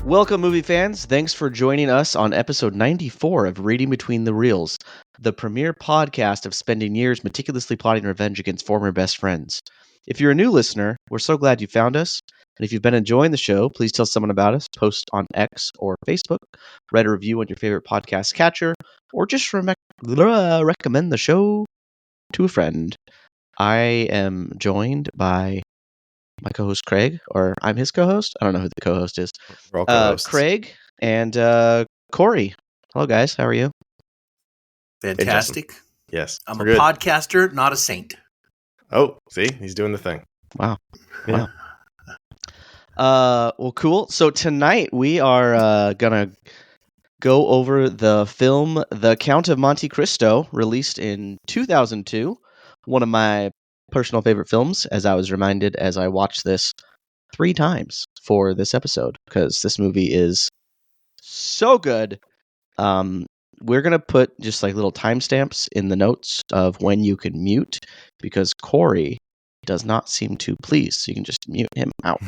Welcome, movie fans. Thanks for joining us on episode 94 of Reading Between the Reels, the premier podcast of spending years meticulously plotting revenge against former best friends. If you're a new listener, we're so glad you found us. And if you've been enjoying the show, please tell someone about us, post on X or Facebook, write a review on your favorite podcast catcher, or just recommend the show to a friend. I am joined by my co-host Craig, or I'm his co-host. I don't know who the co-host is. We're all co-hosts. Craig and Corey. Hello, guys. How are you? Fantastic. Yes. I'm a podcaster, not a saint. Oh, see? He's doing the thing. Wow. Yeah. Well, cool. So tonight we are going to go over the film The Count of Monte Cristo, released in 2002. One of my personal favorite films, as I was reminded as I watched this 3 times for this episode, because this movie is so good. We're going to put just like little timestamps in the notes of when you can mute, because Corey does not seem too pleased, so you can just mute him out.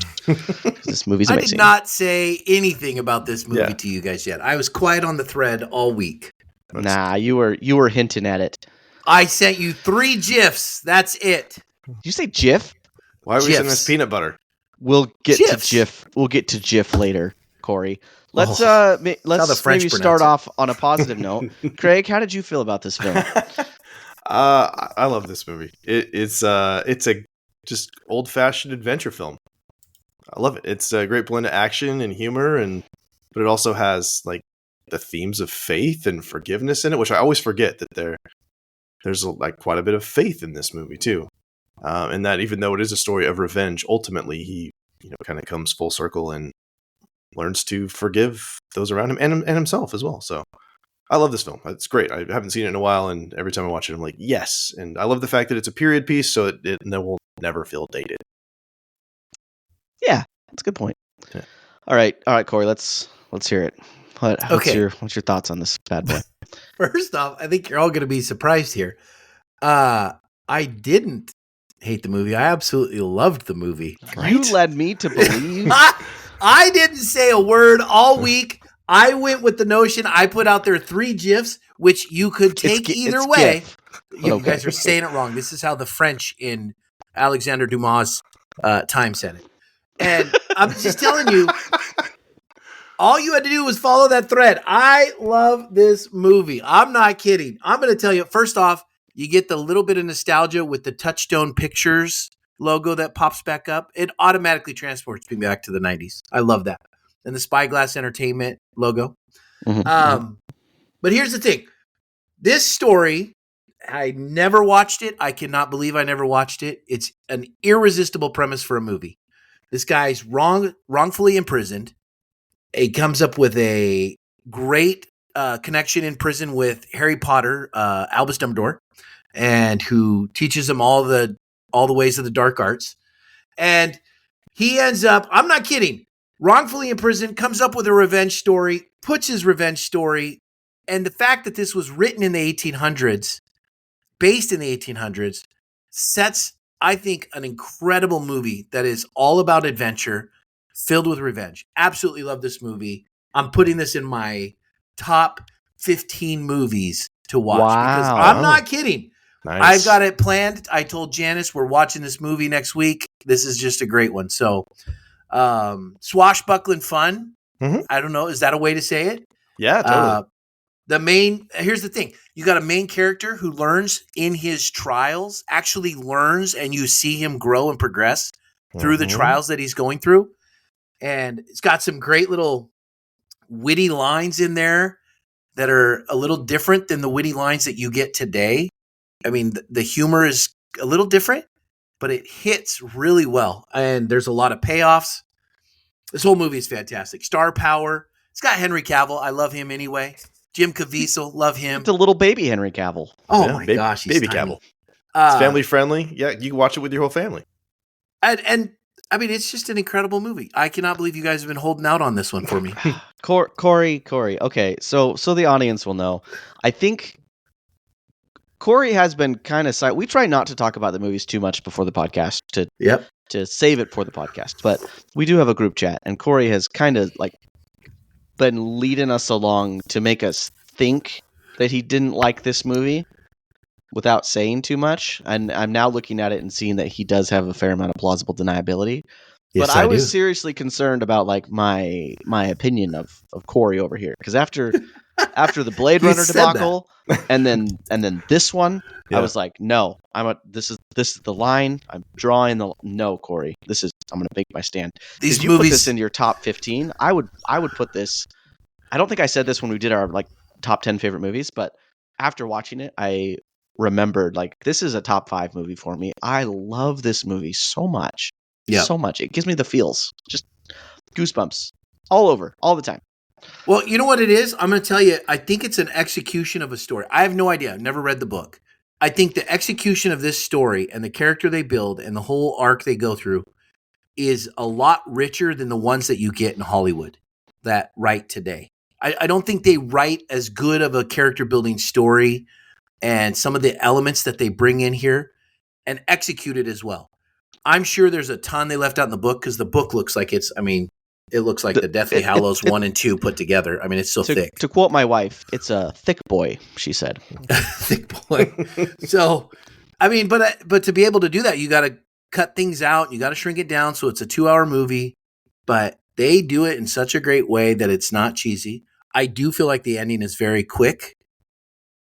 This movie's amazing. I did not say anything about this movie to you guys yet. I was quiet on the thread all week. Nah, you were hinting at it. I sent you 3 GIFs. That's it. Did you say GIF? Why are we sending this peanut butter? We'll get GIFs. to GIF. We'll get to GIF later, Corey. Let's maybe start off on a positive note. Craig, how did you feel about this film? I love this movie. It's a just old-fashioned adventure film. I love it. It's a great blend of action and humor, but it also has like the themes of faith and forgiveness in it, which I always forget that there's like quite a bit of faith in this movie too. And that even though it is a story of revenge, ultimately he kind of comes full circle and learns to forgive those around him and himself as well. So I love this film. It's great. I haven't seen it in a while, and every time I watch it, I'm like, yes. And I love the fact that it's a period piece, so it will never feel dated. Yeah, that's a good point. Yeah. All right, Corey. Let's hear it. What's your thoughts on this bad boy? First off, I think you're all going to be surprised here. I didn't hate the movie. I absolutely loved the movie. Right? You led me to believe. I didn't say a word all week. I went with the notion. I put out there 3 GIFs, which you could take either way. You guys are saying it wrong. This is how the French in Alexandre Dumas' time said it. And I'm just telling you, all you had to do was follow that thread. I love this movie. I'm not kidding. I'm going to tell you, first off, you get the little bit of nostalgia with the Touchstone Pictures logo that pops back up. It automatically transports me back to the 90s. I love that. And the Spyglass Entertainment logo. Mm-hmm. But here's the thing. This story, I never watched it. I cannot believe I never watched it. It's an irresistible premise for a movie. This guy's wrongfully imprisoned. He comes up with a great connection in prison with Harry Potter, Albus Dumbledore, and who teaches him all the ways of the dark arts. And he ends up, I'm not kidding, wrongfully imprisoned, comes up with a revenge story, puts his revenge story, and the fact that this was written in the 1800s, based in the 1800s, sets, I think, an incredible movie that is all about adventure, filled with revenge. Absolutely love this movie. I'm putting this in my top 15 movies to watch. Wow. Because I'm not kidding. Nice. I've got it planned. I told Janice we're watching this movie next week. This is just a great one. So, swashbuckling fun. Mm-hmm. I don't know. Is that a way to say it? Yeah, totally. Here's the thing. You got a main character who learns in his trials, actually learns, and you see him grow and progress through the trials that he's going through. And it's got some great little witty lines in there that are a little different than the witty lines that you get today. I mean, the humor is a little different, but it hits really well. And there's a lot of payoffs. This whole movie is fantastic. Star power. It's got Henry Cavill. I love him anyway. Jim Caviezel. Love him. It's a little baby Henry Cavill. Oh, yeah, my gosh. He's baby tiny. Cavill. It's family friendly. Yeah, you can watch it with your whole family. And I mean, it's just an incredible movie. I cannot believe you guys have been holding out on this one for me. Corey. Okay, so the audience will know. I think Corey has been kind of we try not to talk about the movies too much before the podcast to save it for the podcast, but we do have a group chat, and Corey has kind of like been leading us along to make us think that he didn't like this movie without saying too much. And I'm now looking at it and seeing that he does have a fair amount of plausible deniability. Yes, But I was do. seriously concerned about like my opinion of Corey over here, because after the Blade Runner debacle and then this one, I was like, no, this is the line. I'm drawing the no, Corey. I'm going to make my stand. These you movies put this in your top 15. I would put this. I don't think I said this when we did our like top 10 favorite movies, but after watching it, I remembered like this is a top 5 movie for me. I love this movie so much. Yeah. So much. It gives me the feels. Just goosebumps all over, all the time. Well, you know what it is? I'm going to tell you, I think it's an execution of a story. I have no idea. I've never read the book. I think the execution of this story and the character they build and the whole arc they go through is a lot richer than the ones that you get in Hollywood that write today. I don't think they write as good of a character building story and some of the elements that they bring in here and execute it as well. I'm sure there's a ton they left out in the book because the book looks like it looks like the Deathly Hallows 1 and 2 put together. I mean, it's so thick. To quote my wife, it's a thick boy, she said. Thick boy. So, I mean, but to be able to do that, you got to cut things out. You got to shrink it down so it's a 2-hour movie. But they do it in such a great way that it's not cheesy. I do feel like the ending is very quick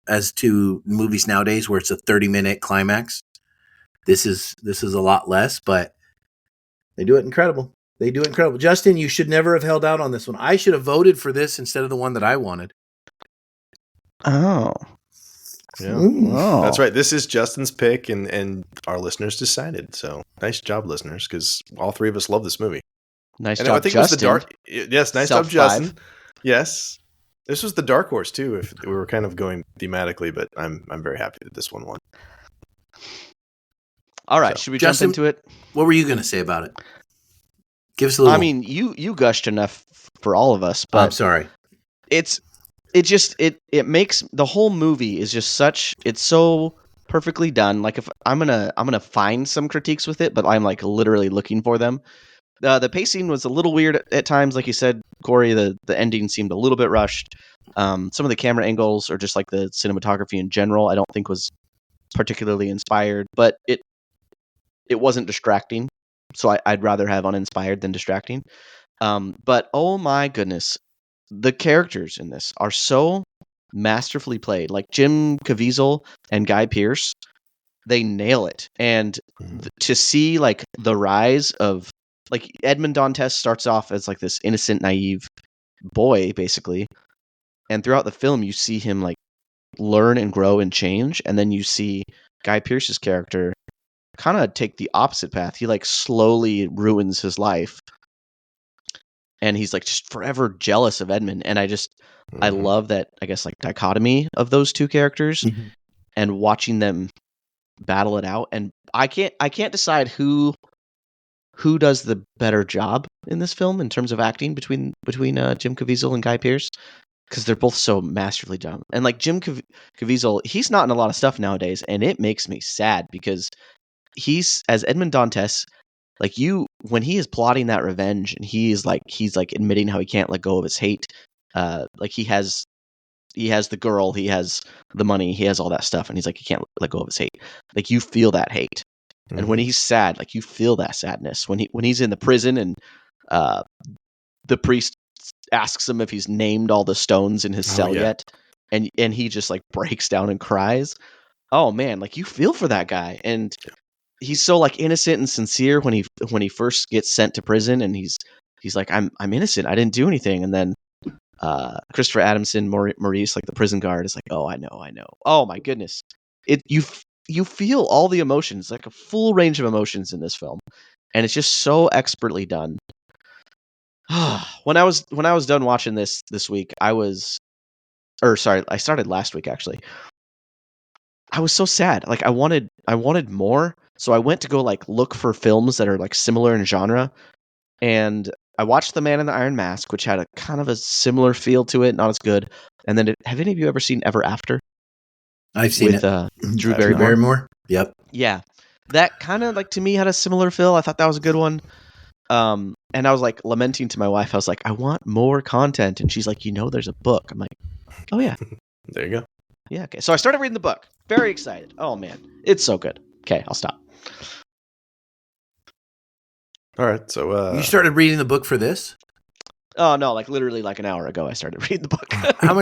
as to movies nowadays where it's a 30-minute climax. This is a lot less, but they do it incredible. They do it incredible. Justin, you should never have held out on this one. I should have voted for this instead of the one that I wanted. Oh. Yeah. Oh. That's right. This is Justin's pick, and our listeners decided. So nice job, listeners, because all 3 of us love this movie. Nice job, Justin. Yes, nice job, Justin. Yes. This was the dark horse, too, if we were kind of going thematically, but I'm very happy that this one won. All right, should we jump into it? What were you going to say about it? Give us a little. I mean, you gushed enough for all of us, but I'm sorry. It makes the whole movie is just it's so perfectly done. Like if I'm gonna find some critiques with it, but I'm like literally looking for them. The pacing was a little weird at times, like you said, Corey. The ending seemed a little bit rushed. Some of the camera angles or just like the cinematography in general, I don't think was particularly inspired, but it wasn't distracting. So I'd rather have uninspired than distracting. But oh my goodness, the characters in this are so masterfully played. Like Jim Caviezel and Guy Pearce, they nail it. And to see like the rise of like Edmond Dantes starts off as like this innocent, naive boy, basically. And throughout the film, you see him like learn and grow and change. And then you see Guy Pearce's character kind of take the opposite path. He like slowly ruins his life. And he's like just forever jealous of Edmund. And I love that, I guess, like dichotomy of those two characters and watching them battle it out. And I can't decide who does the better job in this film in terms of acting between Jim Caviezel and Guy Pearce, because they're both so masterfully done. And like Jim Caviezel, he's not in a lot of stuff nowadays, and it makes me sad because he's, as Edmond Dantes, like when he is plotting that revenge and he's like admitting how he can't let go of his hate, like he has the girl, he has the money, he has all that stuff, and he's like, he can't let go of his hate. Like you feel that hate. And when he's sad, like you feel that sadness. When he's in the prison and the priest asks him if he's named all the stones in his cell yet, and he just like breaks down and cries. Oh man, like you feel for that guy. And he's so like innocent and sincere when he first gets sent to prison, and he's like, I'm innocent, I didn't do anything. And then Christopher Adamson, Maurice, like the prison guard, is like, oh, I know. Oh my goodness, you feel all the emotions, like a full range of emotions in this film, and it's just so expertly done. When I was done watching this week, I started last week actually. I was so sad. Like I wanted more. So I went to go like look for films that are like similar in genre, and I watched The Man in the Iron Mask, which had a kind of a similar feel to it, not as good. And then have any of you ever seen Ever After? I've seen it. Drew Barrymore. Yep. Yeah. That kind of like to me had a similar feel. I thought that was a good one. And And I was like lamenting to my wife. I was like, I want more content. And she's like, there's a book. I'm like, oh yeah. There you go. Yeah. Okay. So I started reading the book. Very excited. Oh man, it's so good. Okay, I'll stop. All right. So You started reading the book for this? Oh no, like literally like an hour ago I started reading the book.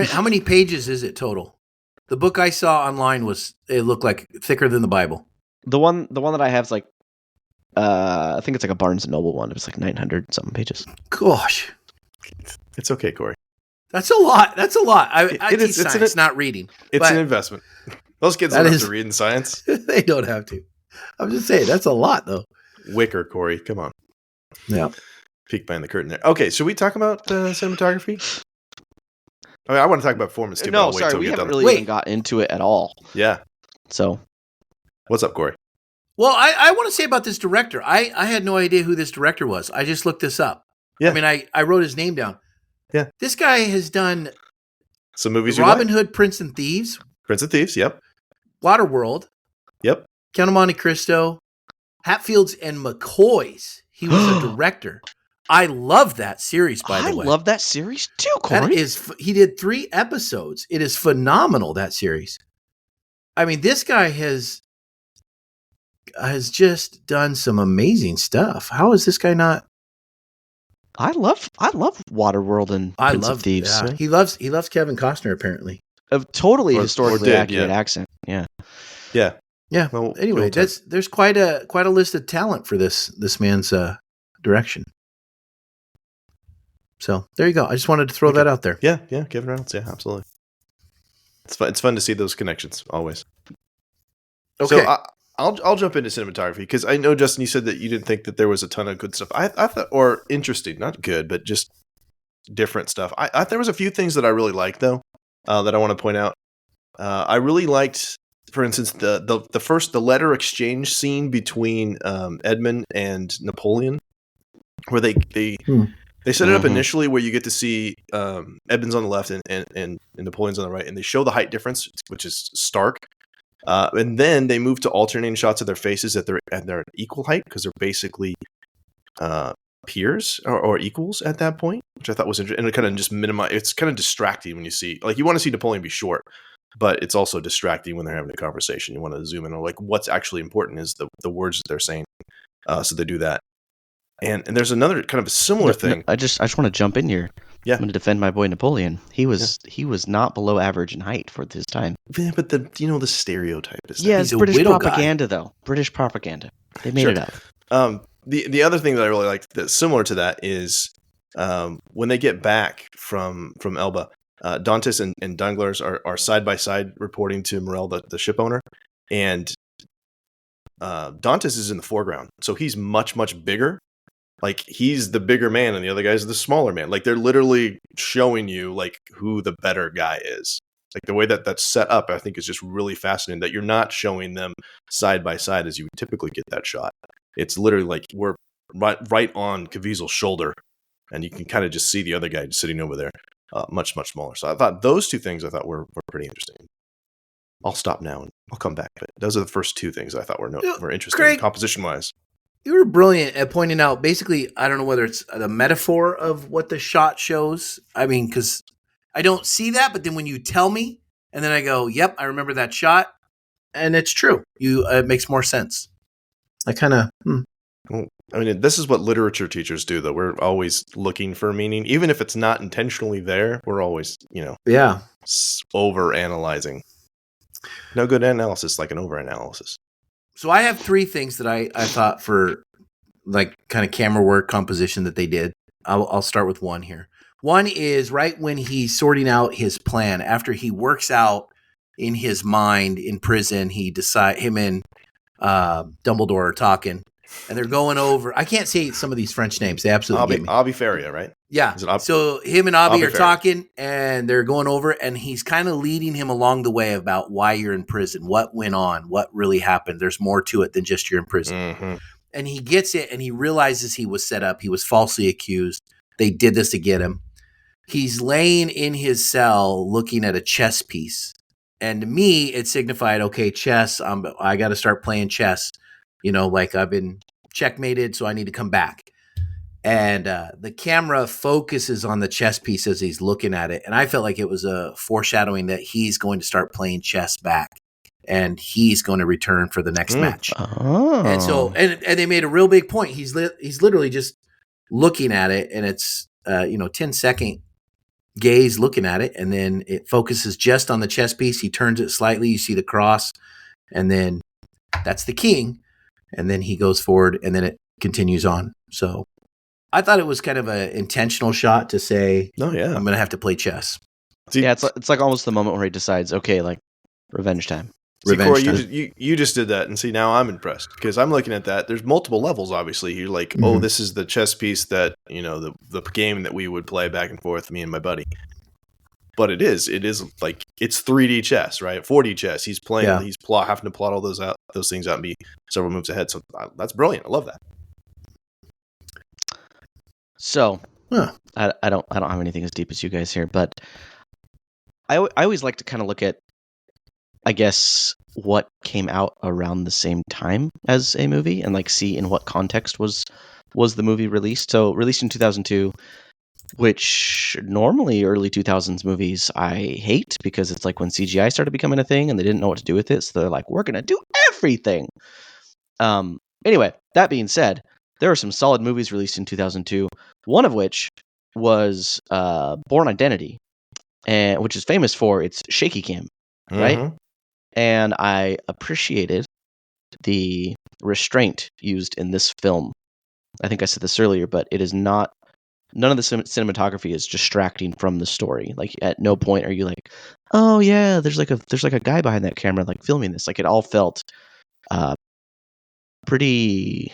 How many pages is it total? The book I saw online it looked like thicker than the Bible. The one that I have is like I think it's like a Barnes and Noble one. It was like 900 something pages. Gosh. it's okay, Corey. That's a lot. I teach is, science, not reading. It's an investment. Those kids don't have to read in science. They don't have to. I'm just saying, that's a lot, though. Wicker, Corey. Come on. Yeah. Peek behind the curtain there. Okay, should we talk about cinematography? I mean, I want to talk about performance too. No, sorry, we haven't really even got into it at all. Yeah. So, what's up, Corey? Well, I want to say about this director. I had no idea who this director was. I just looked this up. Yeah. I mean, I wrote his name down. Yeah. This guy has done some movies. Robin Hood, Prince and Thieves. Prince and Thieves, yep. Waterworld. Yep. Count of Monte Cristo. Hatfields and McCoys. He was a director. I love that series, by the way. I love that series too, Corey. He did 3 episodes. It is phenomenal, that series. I mean, this guy has just done some amazing stuff. How is this guy not? I love Waterworld and Prince of Thieves. Yeah. He loves Kevin Costner, apparently. A totally historically accurate accent. Yeah. Yeah. Yeah. Well, anyway, there's quite a list of talent for this man's direction. So there you go. I just wanted to throw that out there. Yeah, Kevin Reynolds. Yeah, absolutely. It's fun to see those connections always. Okay. So I'll jump into cinematography because I know, Justin, you said that you didn't think that there was a ton of good stuff. I thought, or interesting, not good, but just different stuff. I there was a few things that I really liked though that I want to point out. I really liked, for instance, the letter exchange scene between Edmund and Napoleon, where they set it up initially where you get to see Edmund's on the left and Napoleon's on the right, and they show the height difference, which is stark. And then they move to alternating shots of their faces at their equal height because they're basically peers or equals at that point, which I thought was interesting. And it kind of just it's kind of distracting when you see, like, you want to see Napoleon be short, but it's also distracting when they're having a conversation. You want to zoom in on like what's actually important is the words that they're saying. So they do that. And there's another kind of a similar thing. I just want to jump in here. Yeah. I'm going to defend my boy Napoleon. He was not below average in height for his time. Yeah, but the stereotype is that. Yeah, it's British propaganda though. British propaganda. They made it up. The other thing that I really liked that's similar to that is when they get back from Elba, Dantes and Danglars are side by side reporting to Morel, the ship owner, and Dantes is in the foreground, so he's much bigger. Like, he's the bigger man and the other guy's the smaller man. Like, they're literally showing you like who the better guy is. Like, the way that's set up, I think, is just really fascinating, that you're not showing them side by side as you would typically get that shot. It's literally like we're right on Caviezel's shoulder, and you can kind of just see the other guy just sitting over there, much smaller. So I thought those two things were pretty interesting. I'll stop now and I'll come back. But those are the first two things I thought were interesting, composition-wise. You were brilliant at pointing out, basically, I don't know whether it's the metaphor of what the shot shows. I mean, because I don't see that, but then when you tell me, and then I go, yep, I remember that shot, and it's true. It makes more sense. I kind of... Well, I mean, this is what literature teachers do, though. We're always looking for meaning. Even if it's not intentionally there, we're always, over-analyzing. No good analysis like an over-analysis. So I have 3 things that I thought for like kind of camera work composition that they did. I'll start with one here. One is right when he's sorting out his plan after he works out in his mind in prison. Him and Dumbledore are talking, and they're going over. I can't say some of these French names. They absolutely get me. Abby Faria, right? Yeah. So him and Abby are talking, and they're going over, and he's kind of leading him along the way about why you're in prison, what went on, what really happened. There's more to it than just you're in prison. Mm-hmm. And he gets it, and he realizes he was set up. He was falsely accused. They did this to get him. He's laying in his cell looking at a chess piece. And to me, it signified, okay, chess, I got to start playing chess. Like I've been checkmated, so I need to come back. and the camera focuses on the chess piece as he's looking at it, and I felt like it was a foreshadowing that he's going to start playing chess back, and he's going to return for the next match. Oh. And so, and they made a real big point. He's literally just looking at it, and it's 10-second gaze looking at it, and then it focuses just on the chess piece. He turns it slightly. You see the cross, and then that's the king, and then he goes forward, and then it continues on. So I thought it was kind of an intentional shot to say, Oh yeah, I'm going to have to play chess. Yeah, it's like almost the moment where he decides, okay, like revenge time. See, Corey, you just did that, and see, now I'm impressed because I'm looking at that. There's multiple levels, obviously. You're like, oh, this is the chess piece that the game that we would play back and forth, me and my buddy. But it is like it's 3D chess, right? 4D chess. He's playing, he's having to plot all those things out and be several moves ahead. So that's brilliant. I love that. So I don't have anything as deep as you guys here, but I always like to kind of look at, I guess, what came out around the same time as a movie and like see in what context was the movie released. So released in 2002, which normally early 2000s movies I hate because it's like when CGI started becoming a thing and they didn't know what to do with it. So they're like, we're going to do everything. Anyway, that being said, there are some solid movies released in 2002, one of which was Bourne Identity, which is famous for its shaky cam, right? Mm-hmm. And I appreciated the restraint used in this film. I think I said this earlier, but it is not. None of the cinematography is distracting from the story. Like at no point are you like, oh yeah, there's like a guy behind that camera like filming this. Like it all felt pretty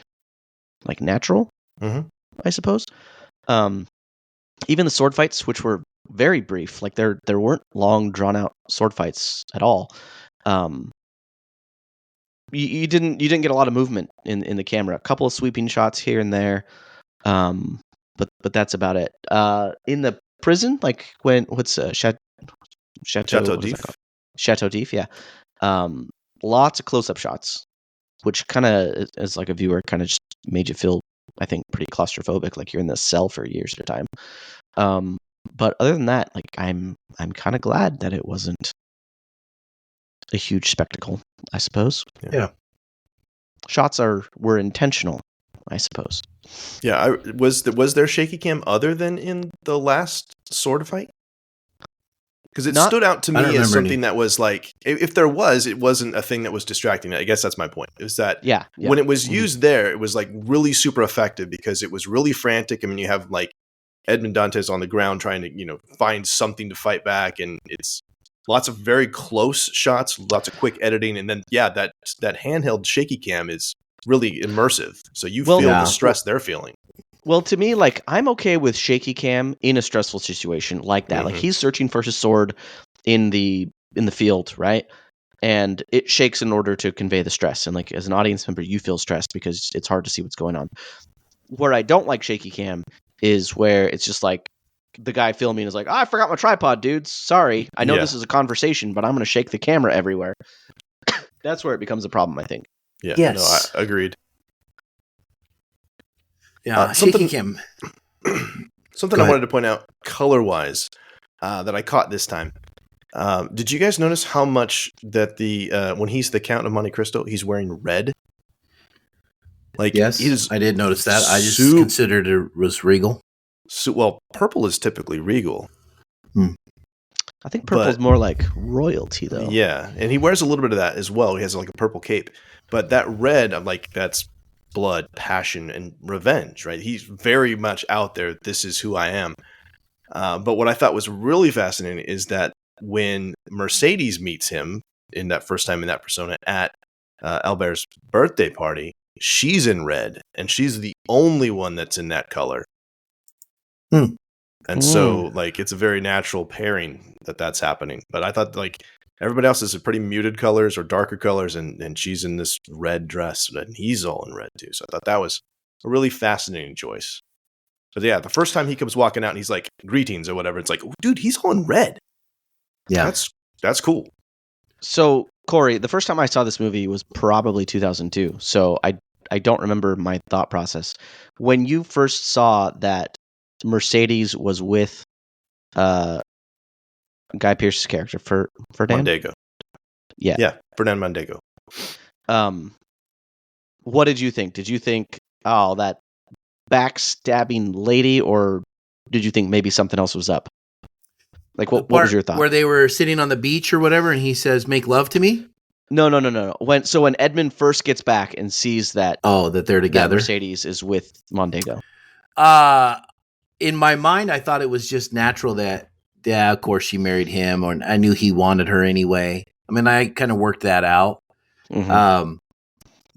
like natural, I suppose. Even the sword fights, which were very brief, like there weren't long drawn out sword fights at all. You didn't get a lot of movement in the camera. A couple of sweeping shots here and there, but that's about it. In the prison, like Chateau D'If, yeah. Lots of close-up shots, which kind of, as like a viewer, kind of just made you feel, I think, pretty claustrophobic, like you're in this cell for years at a time. But other than that, like I'm kind of glad that it wasn't a huge spectacle, I suppose. Yeah. Shots were intentional, I suppose. Yeah, was there shaky cam other than in the last sword fight? Because it stood out to me as something that was like, if there was, it wasn't a thing that was distracting. I guess that's my point. Is that when it was used there, it was like really super effective because it was really frantic. I mean, you have like Edmond Dantes on the ground trying to find something to fight back, and it's lots of very close shots, lots of quick editing, and then that handheld shaky cam is really immersive. So you feel the stress they're feeling. Well, to me, like I'm okay with shaky cam in a stressful situation like that. Like he's searching for his sword in the field, right? And it shakes in order to convey the stress. And like as an audience member, you feel stressed because it's hard to see what's going on. Where I don't like shaky cam is where it's just like the guy filming is like, I forgot my tripod, dudes. Sorry. I know this is a conversation, but I'm going to shake the camera everywhere. That's where it becomes a problem, I think. Yeah. Yes. No, I agreed. Yeah. Shaky cam. Something I wanted to point out color-wise that I caught this time. Did you guys notice how much that when he's the Count of Monte Cristo, he's wearing red? Like, yes, I did notice that. I just considered it was regal. Well, purple is typically regal. I think purple is more like royalty, though. Yeah, and he wears a little bit of that as well. He has like a purple cape. But that red, I'm like, that's blood, passion, and revenge, right? He's very much out there. This is who I am. But what I thought was really fascinating is that when Mercedes meets him in that first time in that persona at Albert's birthday party, she's in red, and she's the only one that's in that color. And so, like, it's a very natural pairing that's happening. But I thought, like, everybody else is pretty muted colors or darker colors, and she's in this red dress, and he's all in red, too. So I thought that was a really fascinating choice. But yeah, the first time he comes walking out, and he's like, greetings or whatever, it's like, oh, dude, he's all in red. Yeah. That's cool. So, Corey, the first time I saw this movie was probably 2002. So I I don't remember my thought process. When you first saw that Mercedes was with Guy Pearce's character, Ferdinand? Mondego. Yeah. Yeah, Ferdinand Mondego. What did you think? Did you think, oh, that backstabbing lady, or did you think maybe something else was up? Like, what was your thought? Where they were sitting on the beach or whatever, and he says, "Make love to me." No. When Edmund first gets back and sees that that they're together, that Mercedes is with Mondego. In my mind, I thought it was just natural that, yeah, of course she married him, or I knew he wanted her anyway. I mean, I kind of worked that out. Mm-hmm.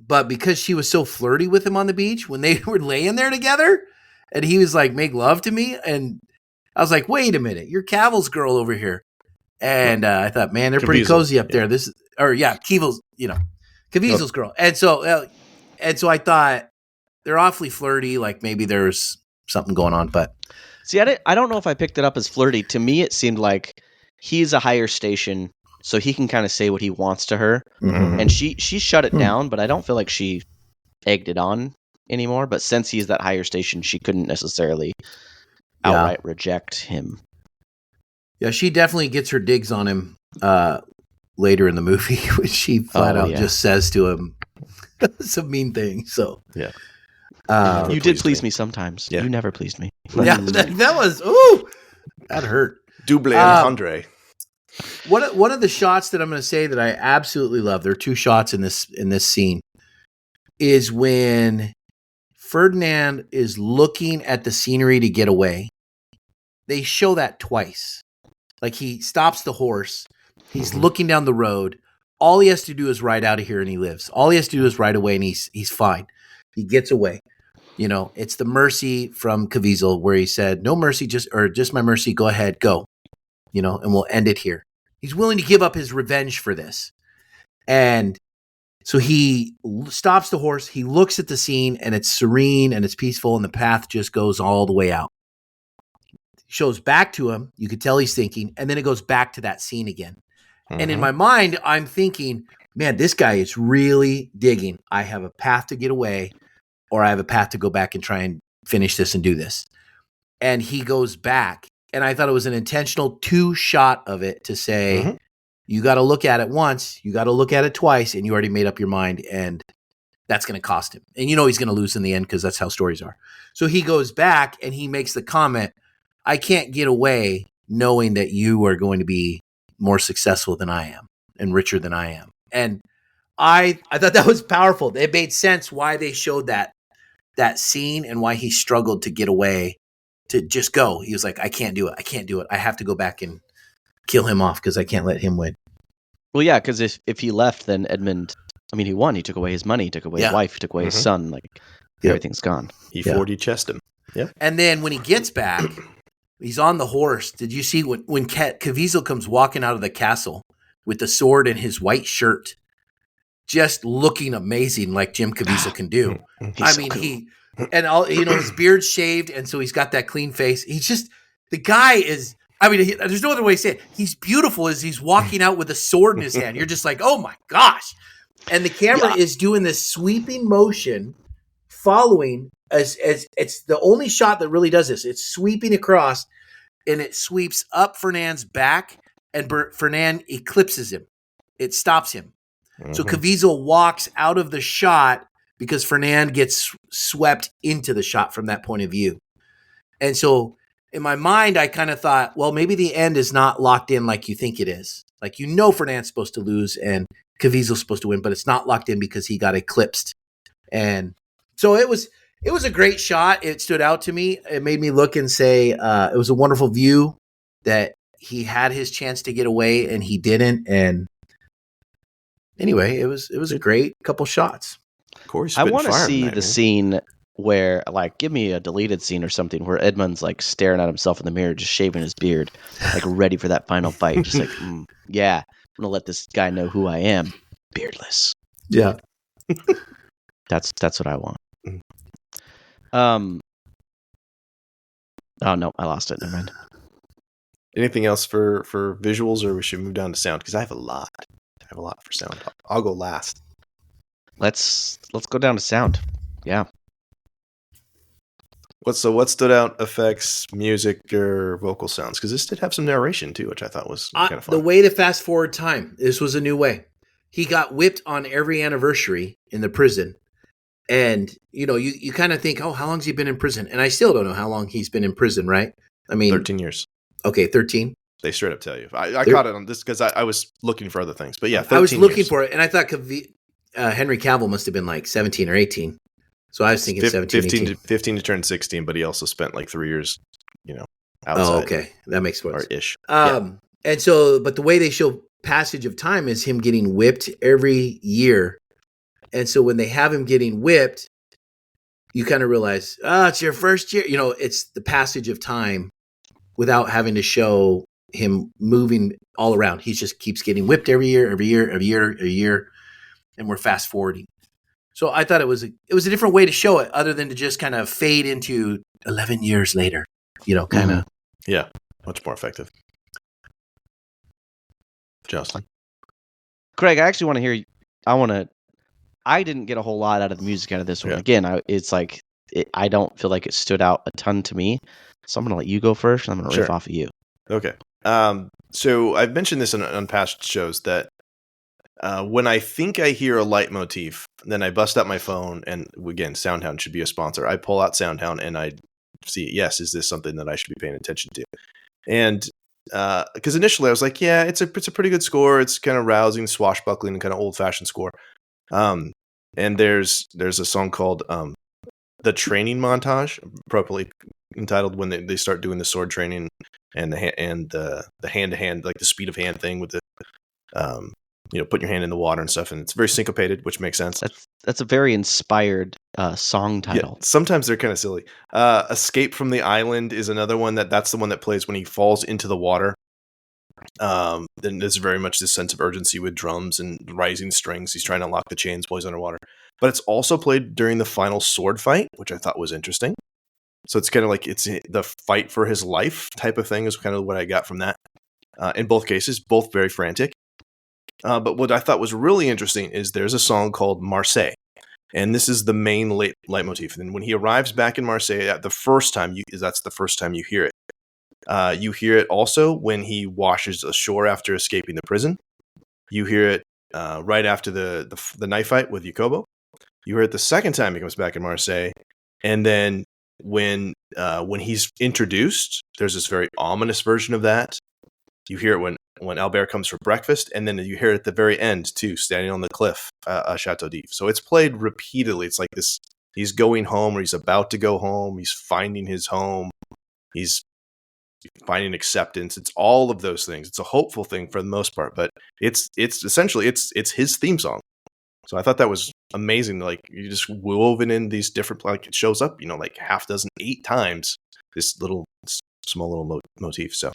But because she was so flirty with him on the beach when they were laying there together, and he was like, "Make love to me," and I was like, "Wait a minute, you're Cavill's girl over here." And I thought, man, they're pretty cozy up there. Cavill's, Caviezel's girl. And so I thought they're awfully flirty. Like maybe there's something going on, but see, I don't know if I picked it up as flirty. To me, it seemed like he's a higher station, so he can kind of say what he wants to her, and she shut it down. But I don't feel like she egged it on anymore. But since he's that higher station, she couldn't necessarily outright reject him. Yeah, she definitely gets her digs on him later in the movie when she flat out just says to him some mean things. So yeah, you did please me sometimes. Yeah. You never pleased me. Yeah, that was that hurt. Double entendre. One of the shots that I'm going to say that I absolutely love. There are two shots in this scene. Is when Ferdinand is looking at the scenery to get away. They show that twice. Like he stops the horse. He's looking down the road. All he has to do is ride out of here and he lives. All he has to do is ride away and he's fine. He gets away. It's the mercy from Caviezel where he said, "No mercy, just my mercy. Go ahead, go." And we'll end it here. He's willing to give up his revenge for this. And so he stops the horse. He looks at the scene and it's serene and it's peaceful and the path just goes all the way out. Shows back to him. You could tell he's thinking, and then it goes back to that scene again. And in my mind, I'm thinking, man, this guy is really digging. I have a path to get away, or I have a path to go back and try and finish this and do this. And he goes back. And I thought it was an intentional 2-shot of it to say, you got to look at it once, you got to look at it twice, and you already made up your mind. And that's going to cost him. And he's going to lose in the end because that's how stories are. So he goes back and he makes the comment, I can't get away knowing that you are going to be more successful than I am and richer than I am. And I thought that was powerful. It made sense why they showed that scene and why he struggled to get away, to just go. He was like, I can't do it. I have to go back and kill him off because I can't let him win. Well, yeah, because if he left, then Edmund, he won. He took away his money, he took away his wife, he took away his son. Like, everything's gone. He 4D chessed him. Yeah. And then when he gets back, he's on the horse. Did you see when Caviezel comes walking out of the castle with the sword and his white shirt, just looking amazing like Jim Caviezel can do? His beard's shaved, and so he's got that clean face. He's just, the guy is, there's no other way to say it. He's beautiful as he's walking out with a sword in his hand. You're just like, oh my gosh. And the camera is doing this sweeping motion following as it's the only shot that really does this. It's sweeping across and it sweeps up Fernand's back and Fernand eclipses him. It stops him. So Caviezel walks out of the shot because Fernand gets swept into the shot from that point of view. And so in my mind, I kind of thought, well, maybe the end is not locked in like you think it is. Like, Fernand's supposed to lose and Caviezel's supposed to win, but it's not locked in because he got eclipsed. And so it was a great shot. It stood out to me. It made me look and say, it was a wonderful view that he had his chance to get away and he didn't. And anyway, it was a great couple shots. Of course, I want to see the scene where, like, give me a deleted scene or something where Edmund's like staring at himself in the mirror, just shaving his beard, like ready for that final fight. Just like, yeah, I'm gonna let this guy know who I am, beardless. Yeah, that's what I want. Oh no, I lost it. Never mind. Anything else for visuals, or we should move down to sound? Because I have a lot. For sound. I'll go last. let's go down to sound. Yeah. What stood out? Effects, music, or vocal sounds? Because this did have some narration too, which I thought was kind of fun. The way to fast forward time. This was a new way. He got whipped on every anniversary in the prison. And, you kind of think, oh, how long's he been in prison? And I still don't know how long he's been in prison, right? I mean, 13 years. Okay, 13. They straight up tell you. I caught it on this because I was looking for other things. But yeah, 13 I was looking years. for it, and I thought Henry Cavill must have been like 17 or 18. So I was thinking 17, 15 to turn 16, but he also spent like 3 years, outside. Oh, okay. That makes sense. Or ish. And so, but the way they show passage of time is him getting whipped every year. And so when they have him getting whipped, you kind of realize, it's your first year. It's the passage of time without having to show him moving all around. He just keeps getting whipped every year, and we're fast forwarding. So I thought it was a different way to show it, other than to just kind of fade into 11 years later. Kind of. Yeah, much more effective. Jocelyn, Craig, I actually want to hear. I didn't get a whole lot out of the music out of this one. Yeah. Again, I don't feel like it stood out a ton to me. So I'm going to let you go first, and I'm going to riff off of you. Okay. So I've mentioned this on past shows that when I think I hear a leitmotif, then I bust out my phone, and again, SoundHound should be a sponsor. I pull out SoundHound and I see, yes, is this something that I should be paying attention to? And because initially I was like, yeah, it's a pretty good score. It's kind of rousing, swashbuckling, kind of old fashioned score. And there's a song called The Training Montage, appropriately entitled, when they start doing the sword training and the hand to hand, like the speed of hand thing with the putting your hand in the water and stuff, and it's very syncopated, which makes sense. That's a very inspired song title. Yeah, sometimes they're kind of silly. Escape from the Island is another one that's the one that plays when he falls into the water. Then there's very much this sense of urgency with drums and rising strings. He's trying to lock the chains while he's underwater. But it's also played during the final sword fight, which I thought was interesting. So it's kind of like it's the fight for his life type of thing is kind of what I got from that. In both cases, both very frantic. But what I thought was really interesting is there's a song called Marseille. And this is the main leitmotif. And when he arrives back in Marseille, that's the first time you hear it. You hear it also when he washes ashore after escaping the prison. You hear it right after the knife fight with Jacobo. You hear it the second time he comes back in Marseille. And then when he's introduced, there's this very ominous version of that. You hear it when Albert comes for breakfast, and then you hear it at the very end too, standing on the cliff, Chateau d'If. So it's played repeatedly. It's like this: he's going home, or he's about to go home. He's finding his home. He's finding acceptance. It's all of those things. It's a hopeful thing for the most part, but it's essentially it's his theme song. So I thought that was amazing. Like, you just woven in these different, like, it shows up, like 8 times, this small little motif. So.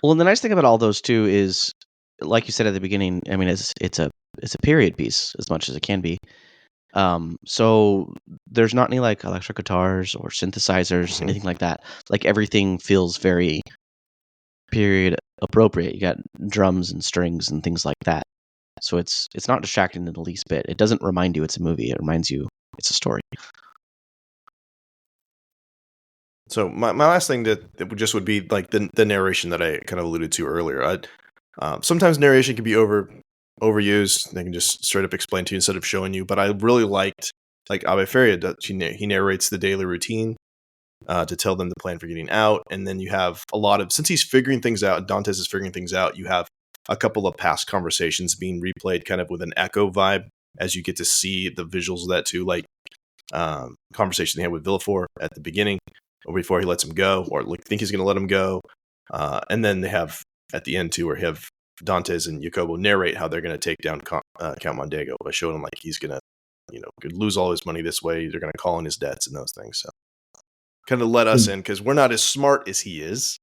Well, and the nice thing about all those too is, like you said at the beginning, I mean, it's a period piece as much as it can be. So there's not any like electric guitars or synthesizers, anything like that. Like, everything feels very period appropriate. You got drums and strings and things like that. So it's not distracting in the least bit. It doesn't remind you it's a movie. It reminds you it's a story. So my last thing that would be like the narration that I kind of alluded to earlier. Sometimes narration can be overused. They can just straight up explain to you instead of showing you. But I really liked, like, Abbe Feria, he narrates the daily routine to tell them the plan for getting out. And then you have since he's figuring things out, Dantes is figuring things out, you have a couple of past conversations being replayed kind of with an echo vibe as you get to see the visuals of that too, like conversation they had with Villefort at the beginning, or before he lets him go, or think he's going to let him go. And then they have at the end too, where you have Dantes and Jacobo narrate how they're going to take down Count Mondego by showing him like he's going to, could lose all his money this way. They're going to call in his debts and those things. So kind of let us in, because we're not as smart as he is.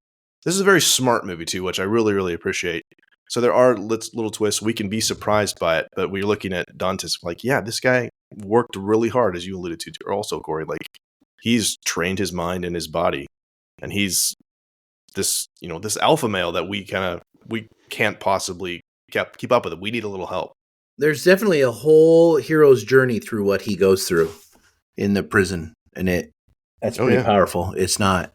This is a very smart movie too, which I really, really appreciate. So there are little twists. We can be surprised by it, but we're looking at Dantes like, yeah, this guy worked really hard, as you alluded to also, Corey. Like, he's trained his mind and his body, and he's this alpha male that we can't possibly keep up with it. We need a little help. There's definitely a whole hero's journey through what he goes through in the prison, and that's pretty powerful. It's not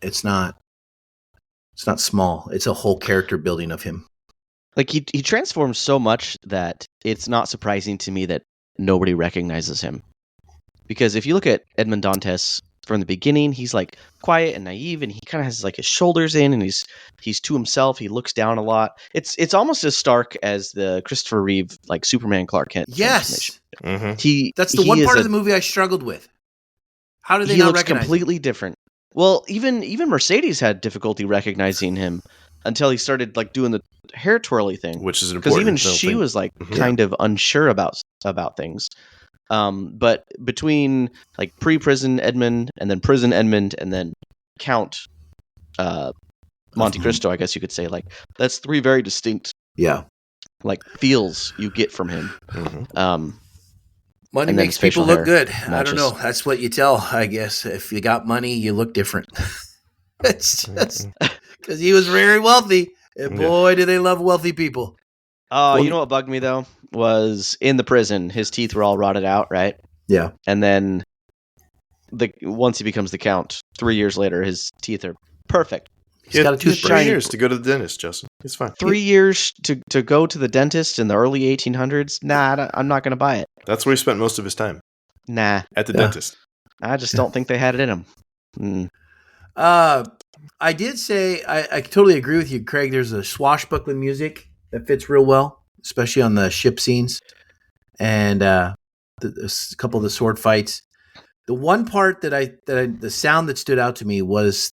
small. It's a whole character building of him. Like he transforms so much that it's not surprising to me that nobody recognizes him. Because if you look at Edmond Dantes from the beginning, he's like quiet and naive, and he kind of has like his shoulders in, and he's to himself. He looks down a lot. It's almost as stark as the Christopher Reeve like Superman Clark Kent transformation. Mm-hmm. That's the one part of the movie I struggled with. How did they not recognize him? He looks completely different. Well, even Mercedes had difficulty recognizing him until he started like doing the hair twirly thing, which is an important because even she was like kind of unsure about things. But between like pre-prison Edmund and then prison Edmund and then Count Monte Cristo, I guess you could say, like that's three very distinct like feels you get from him. Money makes people look good. I don't know. That's what you tell, I guess. If you got money, you look different. It's just because he was very wealthy. And boy, do they love wealthy people. Oh, you know what bugged me, though? Was in the prison, his teeth were all rotted out, right? Yeah. And then once he becomes the Count, 3 years later, his teeth are perfect. He's got 3 years to go to the dentist, Justin. It's fine. 3 years to go to the dentist in the early 1800s? Nah, I'm not going to buy it. That's where he spent most of his time. Nah. At the dentist. I just don't think they had it in him. I did say, I totally agree with you, Craig. There's a swashbuckling music that fits real well, especially on the ship scenes and a couple of the sword fights. The one part that the sound that stood out to me was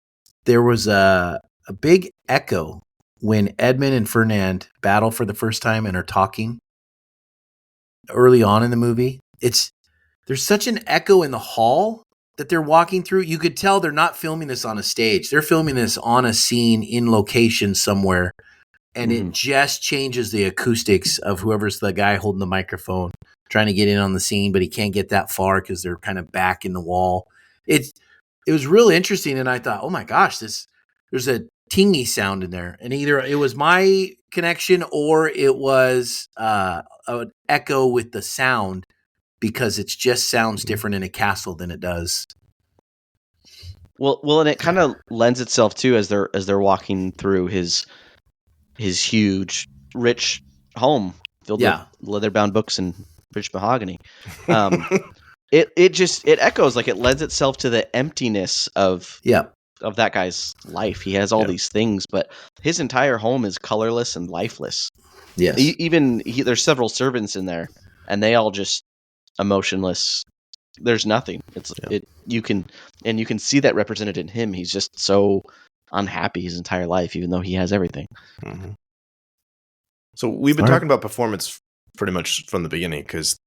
there was a big echo when Edmund and Fernand battle for the first time and are talking early on in the movie. There's such an echo in the hall that they're walking through. You could tell they're not filming this on a stage. They're filming this on a scene in location somewhere. And it just changes the acoustics of whoever's the guy holding the microphone, trying to get in on the scene, but he can't get that far because they're kind of back in the wall. It was really interesting, and I thought, oh my gosh, there's a tingy sound in there. And either it was my connection or it was an echo with the sound, because it just sounds different in a castle than it does. Well, and it kind of lends itself too as they're walking through his huge, rich home filled with leather-bound books and rich mahogany. It echoes, like it lends itself to the emptiness of that guy's life. He has all these things, but his entire home is colorless and lifeless. Yes. There's several servants in there, and they all just emotionless. There's nothing. You can see that represented in him. He's just so unhappy his entire life, even though he has everything. Mm-hmm. So we've been talking about performance pretty much from the beginning because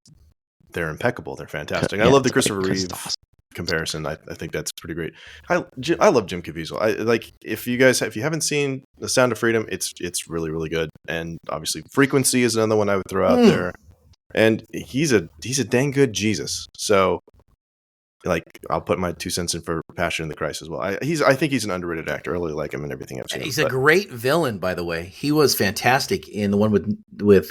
they're impeccable. They're fantastic. I love the Christopher Reeve comparison. I think that's pretty great. I love Jim Caviezel. If you haven't seen The Sound of Freedom, it's really, really good. And obviously Frequency is another one I would throw out there. And he's a dang good Jesus. So I'll put my 2 cents in for Passion of the Christ as well. I think he's an underrated actor. I really like him and everything I've seen. He's a great villain, by the way. He was fantastic in the one with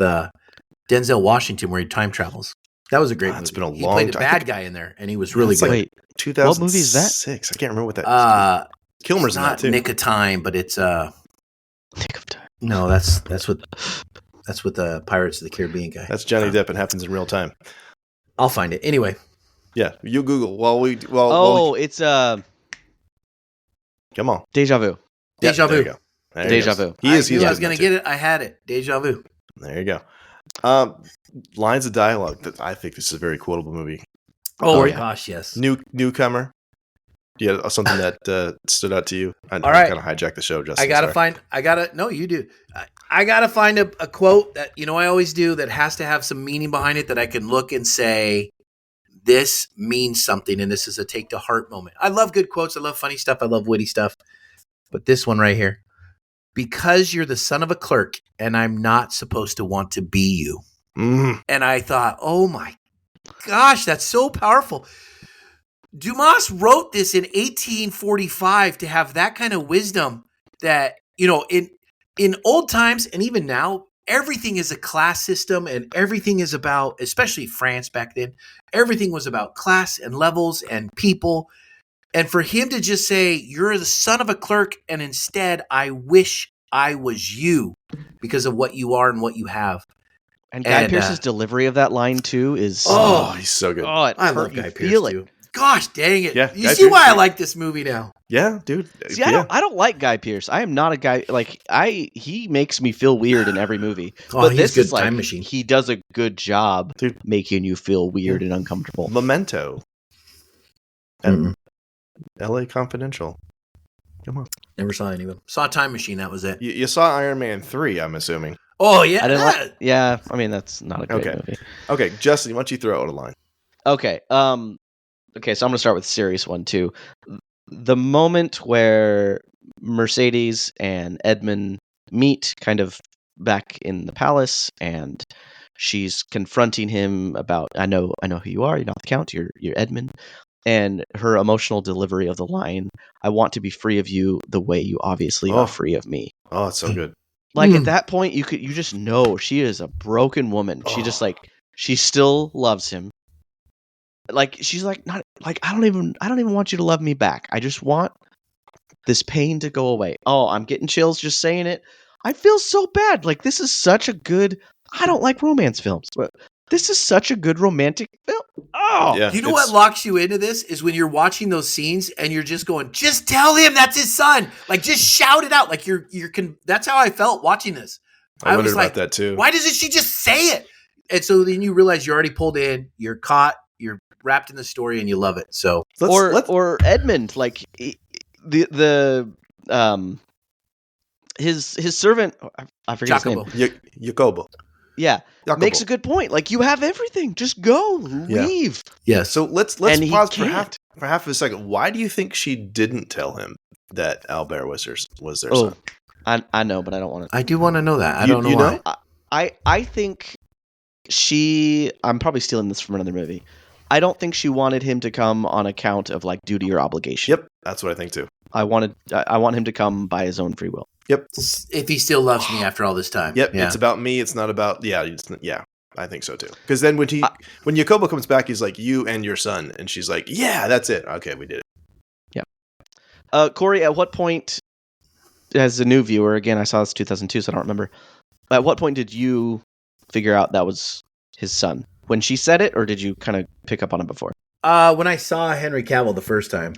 Denzel Washington where he time travels. That was a great movie. It's been a long time. He played a bad guy in there, and he was really good. Wait, 2006. What movie is that? I can't remember what that is. Kilmer's not in that too. Nick of Time, but it's Nick of Time. No, that's with the Pirates of the Caribbean guy. That's Johnny Depp and happens in real time. I'll find it anyway. Yeah, you Google It's come on, Deja Vu. Deja Vu. Deja Vu. I knew I was going to get it. I had it. Deja Vu. There you go. Lines of dialogue that I think this is a very quotable movie. Oh gosh, yes. Newcomer. Do you have something that stood out to you? I right. kind of hijacked the show, Justin. No, you do. I got to find a quote that, I always do, that has to have some meaning behind it that I can look and say, this means something, and this is a take to heart moment. I love good quotes. I love funny stuff. I love witty stuff. But this one right here, because you're the son of a clerk and I'm not supposed to want to be you. And I thought, oh my gosh, that's so powerful. Dumas wrote this in 1845 to have that kind of wisdom that, in old times and even now, everything is a class system, and everything is about, especially France back then, everything was about class and levels and people. And for him to just say, you're the son of a clerk, and instead I wish I was you because of what you are and what you have. And Guy Pearce's delivery of that line too is he's so good. Oh, I love Guy Pearce too. Gosh dang it! Yeah, you see why I like this movie now? Yeah, dude. See, I don't like Guy Pearce. I am not a guy like he makes me feel weird in every movie. But he's this good is like Time Machine. He does a good job making you feel weird and uncomfortable. Memento. And L.A. Confidential. Come on. Never saw any of them. Saw Time Machine. That was it. You saw Iron Man 3, I'm assuming. Oh yeah, I didn't yeah. I mean, that's not a great movie. Okay, Justin, why don't you throw out a line? Okay. Okay, so I'm gonna start with a serious one too. The moment where Mercedes and Edmund meet, kind of back in the palace, and she's confronting him about, I know who you are. You're not the Count. You're Edmund. And her emotional delivery of the line, "I want to be free of you the way you obviously are free of me." Oh, it's so good. Like at that point, you just know she is a broken woman. She just she still loves him. Like she's like, not like I don't even want you to love me back. I just want this pain to go away. Oh, I'm getting chills just saying it. I feel so bad. Like this is such a good. I don't like romance films, but this is such a good romantic film. Oh, yeah, you know what locks you into this is when you're watching those scenes and you're just going, just tell him that's his son. Like just shout it out. Like that's how I felt watching this. I wondered about that too. Why doesn't she just say it? And so then you realize you're already pulled in, you're caught, you're wrapped in the story, and you love it. So or Edmund, like his servant, I forget Jacobo. his name. Jacobo. Yeah, makes a good point. Like you have everything, just go, leave. Yeah. So let's pause for half of a second. Why do you think she didn't tell him that Albert was their son? I know, but I don't want to. I do want to know that. I don't know why. I think I'm probably stealing this from another movie. I don't think she wanted him to come on account of like duty or obligation. Yep, that's what I think too. I want him to come by his own free will. Yep. If he still loves me after all this time. Yep. Yeah. It's about me. It's not about I think so too. Because then when Jacobo comes back, he's like, "You and your son," and she's like, "Yeah, that's it. Okay, we did it." Yeah. Corey, at what point, as a new viewer, again, I saw this 2002, so I don't remember. At what point did you figure out that was his son? When she said it, or did you kind of pick up on it before? When I saw Henry Cavill the first time,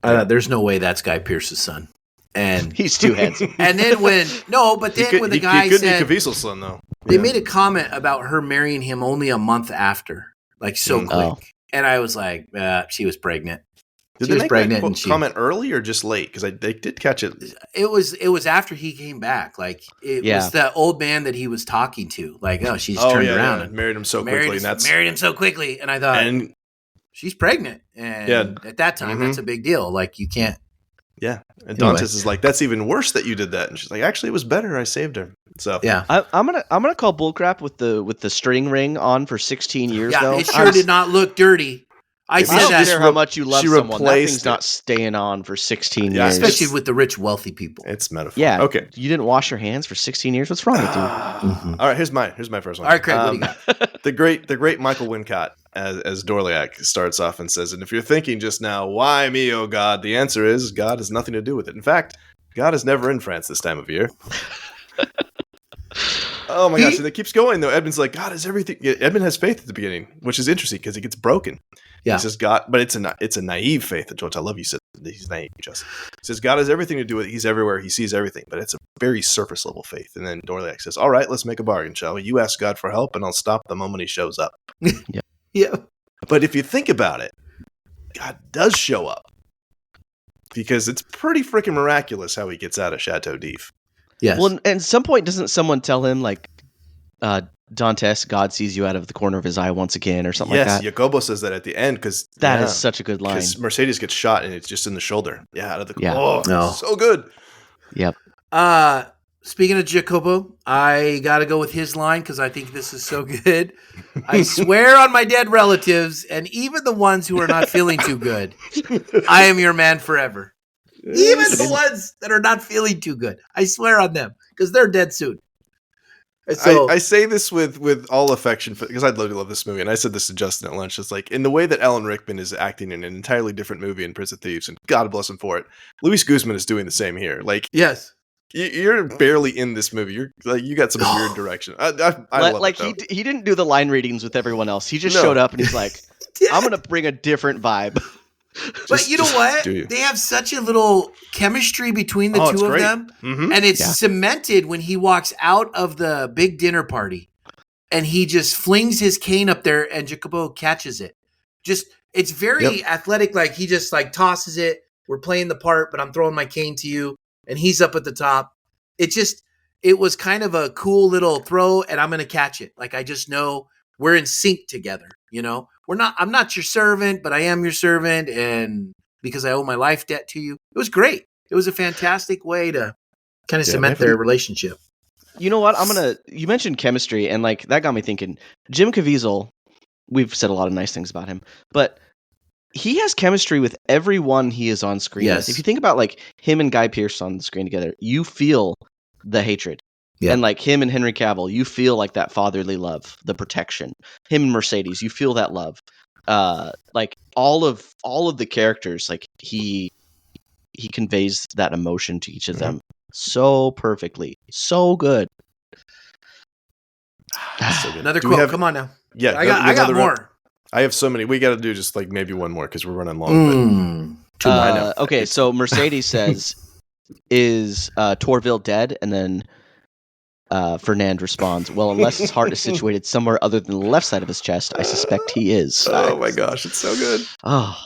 I thought, there's no way that's Guy Pearce's son. And he's too handsome. And then when the guy said Caviezel's son though, they made a comment about her marrying him only a month after, like so quick, and I was like, she was pregnant. Did they make that comment early or just late? Because they did catch it. It was after he came back. Like it was the old man that he was talking to. Like, she's turned around and married him so quickly. Married him so quickly, and I thought, she's pregnant. And at that time, that's a big deal. Like you can't. Yeah, and Dantes is like, that's even worse that you did that, and she's like, actually, it was better. I saved her. So yeah, I'm gonna call bullcrap with the string ring on for 16 years. Yeah, though. It sure did not look dirty. I don't care how much you love someone. That thing's not staying on for 16 years, especially with the rich, wealthy people. It's metaphor. Yeah. Okay. You didn't wash your hands for 16 years. What's wrong with you? All right. Here's my first one. All right, Craig. What do you got? the great Michael Wincott as Dorliac starts off and says, "And if you're thinking just now, why me, oh God? The answer is God has nothing to do with it. In fact, God is never in France this time of year." Oh my gosh! And it keeps going though. Edmund's like, God is everything. Edmund has faith at the beginning, which is interesting because it gets broken. Yeah. He says God, but it's a naive faith. George, I love you said he's naive. Justin. He says God has everything to do with it. He's everywhere. He sees everything, but it's a very surface level faith. And then Dorliac says, "All right, let's make a bargain, shall we? You ask God for help, and I'll stop the moment He shows up." Yeah. But if you think about it, God does show up because it's pretty freaking miraculous how He gets out of Chateau d'If. Yes. Well, and at some point, doesn't someone tell him like, Dantes, God sees you out of the corner of His eye once again, or something like that? Yes, Jacobo says that at the end because that is such a good line. Because Mercedes gets shot and it's just in the shoulder. Yeah, out of the corner. Yeah. Oh, so good. Yep. Speaking of Jacobo, I got to go with his line because I think this is so good. I swear on my dead relatives and even the ones who are not feeling too good, I am your man forever. Even the ones that are not feeling too good. I swear on them because they're dead soon. So I say this with all affection because I love this movie, and I said this to Justin at lunch. It's like in the way that Alan Rickman is acting in an entirely different movie in Prince of Thieves, and God bless him for it. Luis Guzman is doing the same here. Like, yes, you're barely in this movie. You're like you got some weird direction. I love like it. He didn't do the line readings with everyone else. He just No. showed up and he's like, I'm gonna bring a different vibe. But you know what? do you. They have such a little chemistry between the two of great. them. Mm-hmm. And it's cemented when he walks out of the big dinner party and he just flings his cane up there and Jacobo catches it. Just, it's very athletic. Like he just like tosses it. We're playing the part, but I'm throwing my cane to you. And he's up at the top. It was kind of a cool little throw and I'm going to catch it. Like I just know we're in sync together. You know, I'm not your servant, but I am your servant. And because I owe my life debt to you, it was great. It was a fantastic way to kind of cement their relationship. You know what? You mentioned chemistry and like that got me thinking. Jim Caviezel, we've said a lot of nice things about him, but he has chemistry with everyone he is on screen. Yes. If you think about like him and Guy Pearce on the screen together, you feel the hatred. Yeah. And like him and Henry Cavill, you feel like that fatherly love, the protection. Him and Mercedes, you feel that love. Like all of the characters, like he conveys that emotion to each of them so perfectly, so good. So good. Another quote. Come on now. Yeah, I got more. I have so many. We got to do just like maybe one more because we're running long. Okay, so Mercedes says, "Is Torville dead?" And then Fernand responds, "Well, unless his heart is situated somewhere other than the left side of his chest, I suspect he is." Oh my gosh, it's so good. Oh,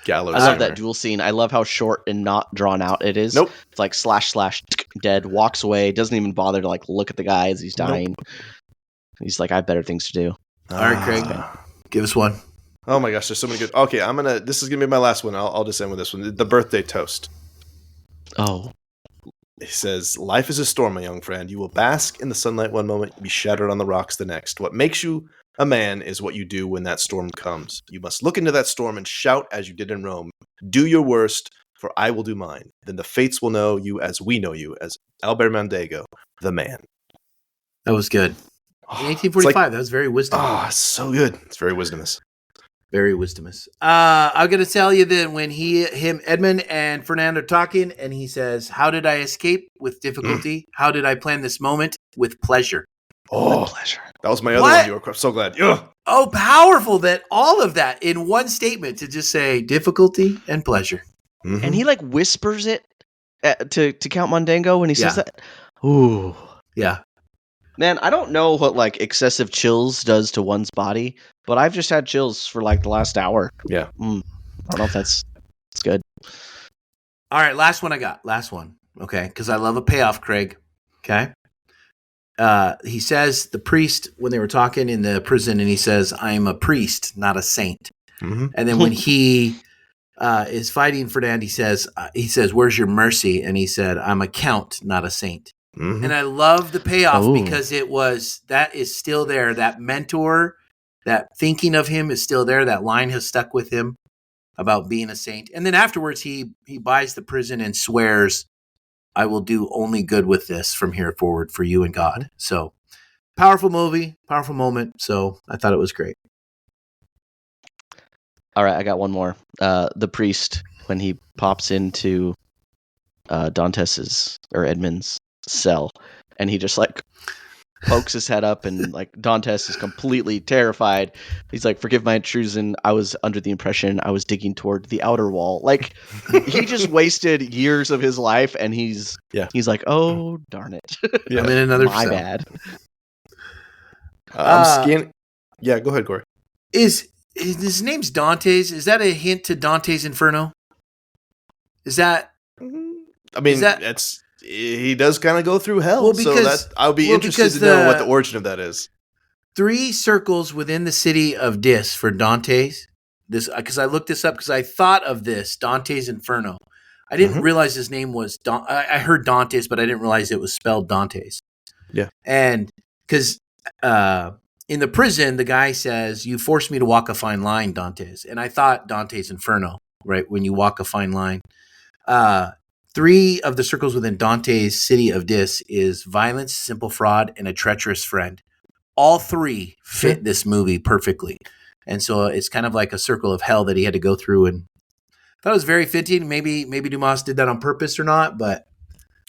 Gallows. I love that duel scene. I love how short and not drawn out it is. Nope. It's like slash dead, walks away, doesn't even bother to like look at the guy as he's dying. Nope. He's like, I have better things to do. All right, Craig, give us one. Oh my gosh, there's so many good. Okay, this is gonna be my last one. I'll just end with this one. The birthday toast. Oh. He says, "Life is a storm, my young friend. You will bask in the sunlight one moment, be shattered on the rocks the next. What makes you a man is what you do when that storm comes. You must look into that storm and shout as you did in Rome. Do your worst, for I will do mine. Then the fates will know you as we know you, as Albert Mondego, the man." That was good. In 1845, that was very wisdomous. Oh, so good. It's very wisdomous. Very wisdomous. I'm going to tell you that when Edmund and Fernand are talking, and he says, "How did I escape with difficulty? How did I plan this moment with pleasure?" Oh, with pleasure. That was my other one. You were so glad. Ugh. Oh, powerful that all of that in one statement to just say difficulty and pleasure. Mm-hmm. And he like whispers it to Count Mondego when he says that. Ooh. Yeah. Man, I don't know what like excessive chills does to one's body, but I've just had chills for like the last hour. Yeah. I don't know if it's good. All right, last one I got. Last one. Okay, because I love a payoff, Craig. Okay. He says, the priest, when they were talking in the prison, and he says, "I am a priest, not a saint." Mm-hmm. And then when he is fighting Fernand, he says, "Where's your mercy?" And he said, "I'm a count, not a saint." Mm-hmm. And I love the payoff because that is still there. That mentor, that thinking of him is still there. That line has stuck with him about being a saint. And then afterwards, he buys the prison and swears, "I will do only good with this from here forward for you and God." So powerful movie, powerful moment. So I thought it was great. All right, I got one more. The priest, when he pops into Dantes's or Edmund's cell, and he just like pokes his head up, and like Dantes is completely terrified. He's like, "Forgive my intrusion. I was under the impression I was digging toward the outer wall." Like he just wasted years of his life, and he's like, "Oh darn it, I'm in another my cell." bad." I'm scanning. Yeah, go ahead, Corey. Is his name's Dante's? Is that a hint to Dante's Inferno? Is that? I mean, that's. He does kind of go through hell, so I'll be interested to know what the origin of that is. 3 circles within the city of Dis for Dante's. This because I looked this up because I thought of this Dante's Inferno. I didn't realize his name was I heard Dante's, but I didn't realize it was spelled Dante's. Yeah, and because in the prison, the guy says, "You forced me to walk a fine line, Dante's," and I thought Dante's Inferno, right? When you walk a fine line. 3 of the circles within Dante's city of Dis is violence, simple fraud, and a treacherous friend. All 3 fit this movie perfectly. And so it's kind of like a circle of hell that he had to go through. And I thought it was very fitting. Maybe Dumas did that on purpose or not, but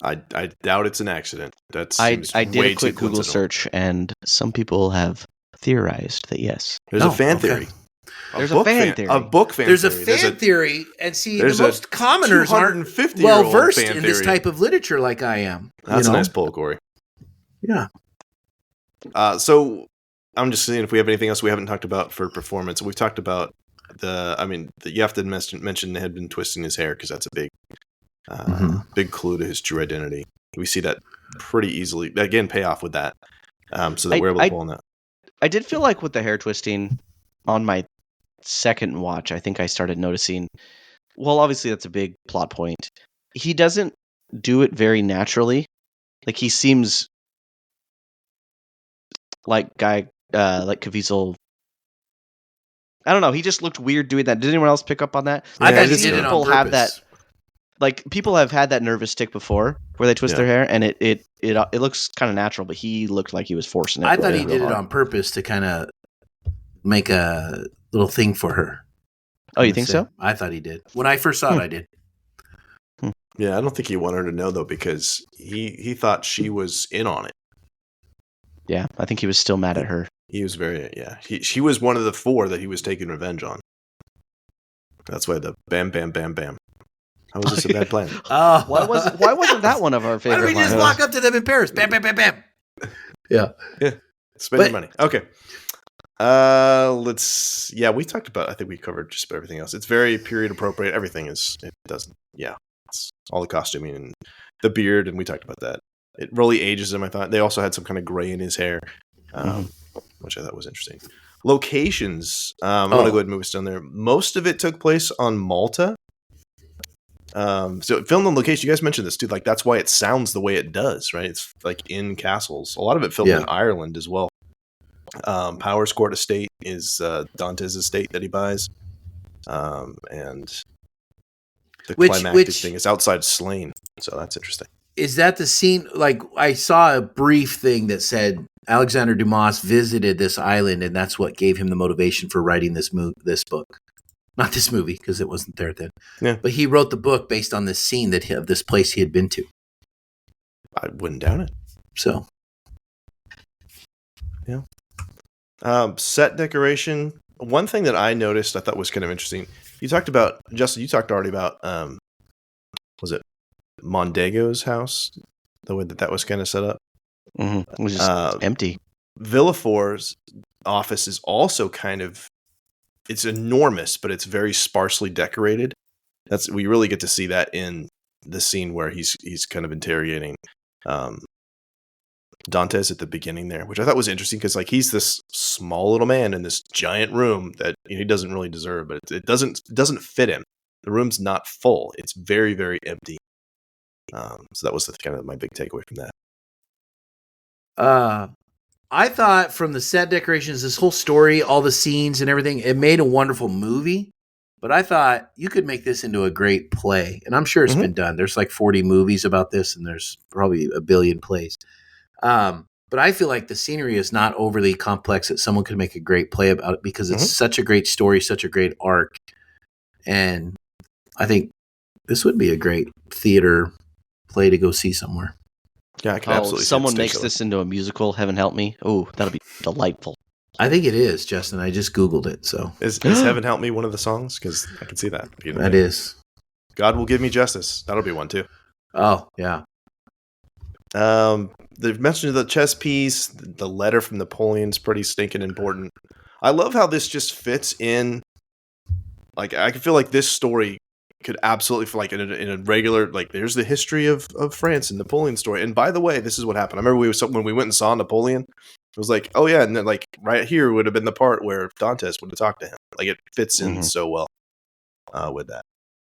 I doubt it's an accident. I did a quick Google search, and some people have theorized that yes. There's a fan theory. There's a fan theory. A book fan there's theory. There's a fan theory. And see, the most commoners aren't well versed in this type of literature like I am. That's a nice pull, Corey. Yeah. So I'm just seeing if we have anything else we haven't talked about for performance. We've talked about you have to mention they had been twisting his hair because that's a big, big clue to his true identity. We see that pretty easily. Again, pay off with that, so that we're able to pull on that. I did feel like with the hair twisting on my second watch, I think I started noticing. Well, obviously that's a big plot point. He doesn't do it very naturally. Like he seems like Caviezel. I don't know. He just looked weird doing that. Did anyone else pick up on that? I thought he did it on purpose. Have that. Like people have had that nervous tick before, where they twist their hair, and it looks kind of natural. But he looked like he was forcing it. I thought he did it on purpose to kind of make a little thing for her. Oh, you think so? I thought he did. When I first saw it, I did. Yeah, I don't think he wanted her to know though, because he thought she was in on it. Yeah, I think he was still mad at her. He was she was one of the 4 that he was taking revenge on. That's why the bam, bam, bam, bam. How was this a bad plan? Why wasn't that one of our favorite lines? Why don't we just walk up to them in Paris? Bam, bam, bam, bam. Yeah. Spend your money. Okay. We talked about, I think we covered just about everything else. It's very period appropriate. Everything is, it's all the costuming and the beard. And we talked about that. It really ages him. I thought they also had some kind of gray in his hair, which I thought was interesting. Locations. I'm going to go ahead and move us down there. Most of it took place on Malta. So filmed on location, you guys mentioned this too. Like that's why it sounds the way it does, right? It's like in castles. A lot of it filmed in Ireland as well. Powers Court Estate is Dante's estate that he buys, and the climactic thing is outside Slane. So that's interesting. Is that the scene? Like I saw a brief thing that said Alexandre Dumas visited this island, and that's what gave him the motivation for writing this book. Not this movie, because it wasn't there then. Yeah. But he wrote the book based on this scene of this place he had been to. I wouldn't doubt it. So. Yeah. Set decoration. One thing that I noticed I thought was kind of interesting. You talked about, Justin, you talked already about, was it Mondego's house? The way that was kind of set up? Mm-hmm. It was just empty. Villafor's office is also kind of, it's enormous, but it's very sparsely decorated. We really get to see that in the scene where he's kind of interrogating Dantes at the beginning there, which I thought was interesting because like he's this small little man in this giant room that he doesn't really deserve, but it doesn't fit him. The room's not full; it's very, very empty. So that was kind of my big takeaway from that. I thought from the set decorations, this whole story, all the scenes and everything, it made a wonderful movie. But I thought you could make this into a great play. And I'm sure it's been done. There's like 40 movies about this, and there's probably a billion plays. But I feel like the scenery is not overly complex that someone could make a great play about it because it's such a great story, such a great arc. And I think this would be a great theater play to go see somewhere. Yeah, I can absolutely. Someone makes this into a musical. Heaven help me! Oh, that'll be delightful. I think it is, Justin. I just Googled it. So is Heaven Help Me one of the songs? Because I can see that. That is. God Will Give Me Justice. That'll be one too. Oh yeah. They've mentioned the chess piece. The letter from Napoleon's pretty stinking important. I love how this just fits in. Like I feel like this story could absolutely feel like in a regular, like there's the history of France and Napoleon story. And by the way, this is what happened. I remember when we went and saw Napoleon, it was like, oh yeah, and then like right here would have been the part where Dantes would have talked to him. Like it fits in so well with that.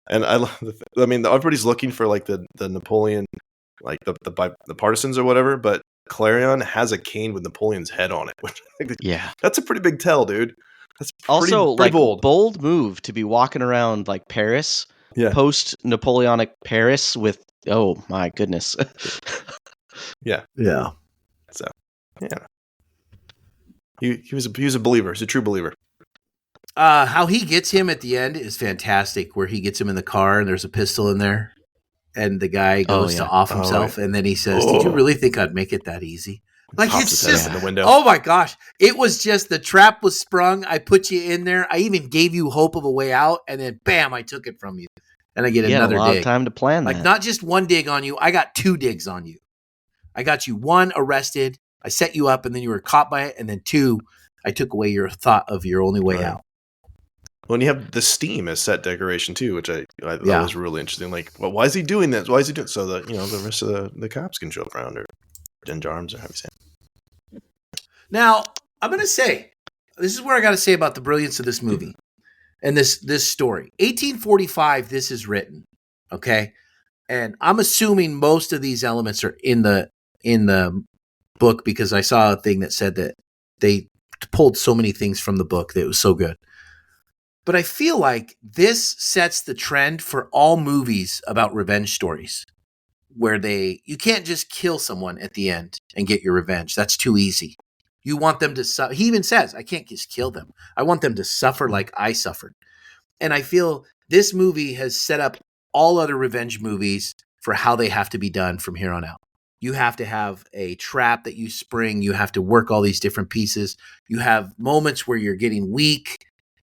And I mean, everybody's looking for like the Napoleon, like the partisans or whatever, but Clarion has a cane with Napoleon's head on it. Which I think that's a pretty big tell, dude. That's pretty like bold. Bold move to be walking around like Paris post Napoleonic Paris with, oh my goodness. Yeah. So, yeah. He was a believer. He's a true believer. How he gets him at the end is fantastic, where he gets him in the car and there's a pistol in there and the guy goes to off himself and then he says, did you really think I'd make it that easy? Like, it's just in the window. Oh my gosh. It was just, the trap was sprung. I put you in there. I even gave you hope of a way out, and then bam, I took it from you. And I get another dig. A lot of time to plan like that. Not just one dig on you. I got 2 digs on you. I got you 1, arrested. I set you up and then you were caught by it. And then 2, I took away your thought of your only way out. Well, and you have the steam as set decoration too, which I thought was really interesting. Like, well, why is he doing this? Why is he doing so that the rest of the cops can show up around, or gendarmes, or how you say it. Now, I'm gonna say this is where I got to say about the brilliance of this movie and this story. 1845. This is written, okay, and I'm assuming most of these elements are in the book because I saw a thing that said that they pulled so many things from the book that it was so good. But I feel like this sets the trend for all movies about revenge stories, where you can't just kill someone at the end and get your revenge. That's too easy. You want them to he even says, I can't just kill them. I want them to suffer like I suffered. And I feel this movie has set up all other revenge movies for how they have to be done from here on out. You have to have a trap that you spring. You have to work all these different pieces. You have moments where you're getting weak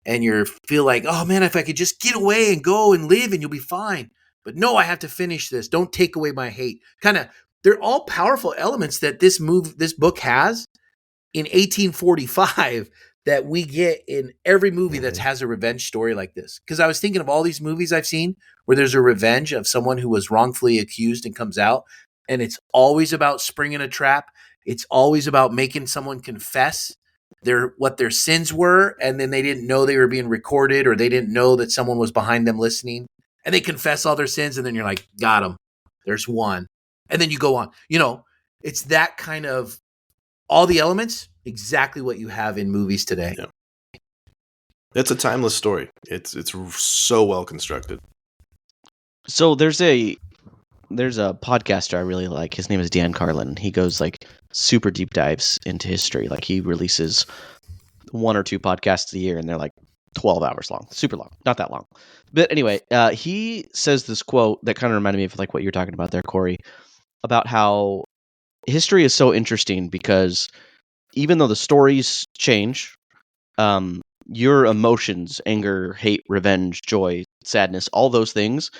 and you feel like, oh man, if I could just get away and go and live and you'll be fine. But no, I have to finish this. Don't take away my hate. They're all powerful elements that this book has in 1845 that we get in every movie that has a revenge story like this. Because I was thinking of all these movies I've seen where there's a revenge of someone who was wrongfully accused and comes out. And it's always about springing a trap. It's always about making someone confess what their sins were, and then they didn't know they were being recorded, or they didn't know that someone was behind them listening, and they confess all their sins, and then you're like, got them. There's one. And then you go on. It's that kind of all the elements, exactly what you have in movies today. Yeah. It's a timeless story. It's so well constructed. So there's a podcaster I really like. His name is Dan Carlin. He goes like super deep dives into history. Like he releases 1 or 2 podcasts a year, and they're like 12 hours long, super long, not that long. But anyway, he says this quote that kind of reminded me of like what you're talking about there, Corey, about how history is so interesting because even though the stories change, your emotions, anger, hate, revenge, joy, sadness, all those things,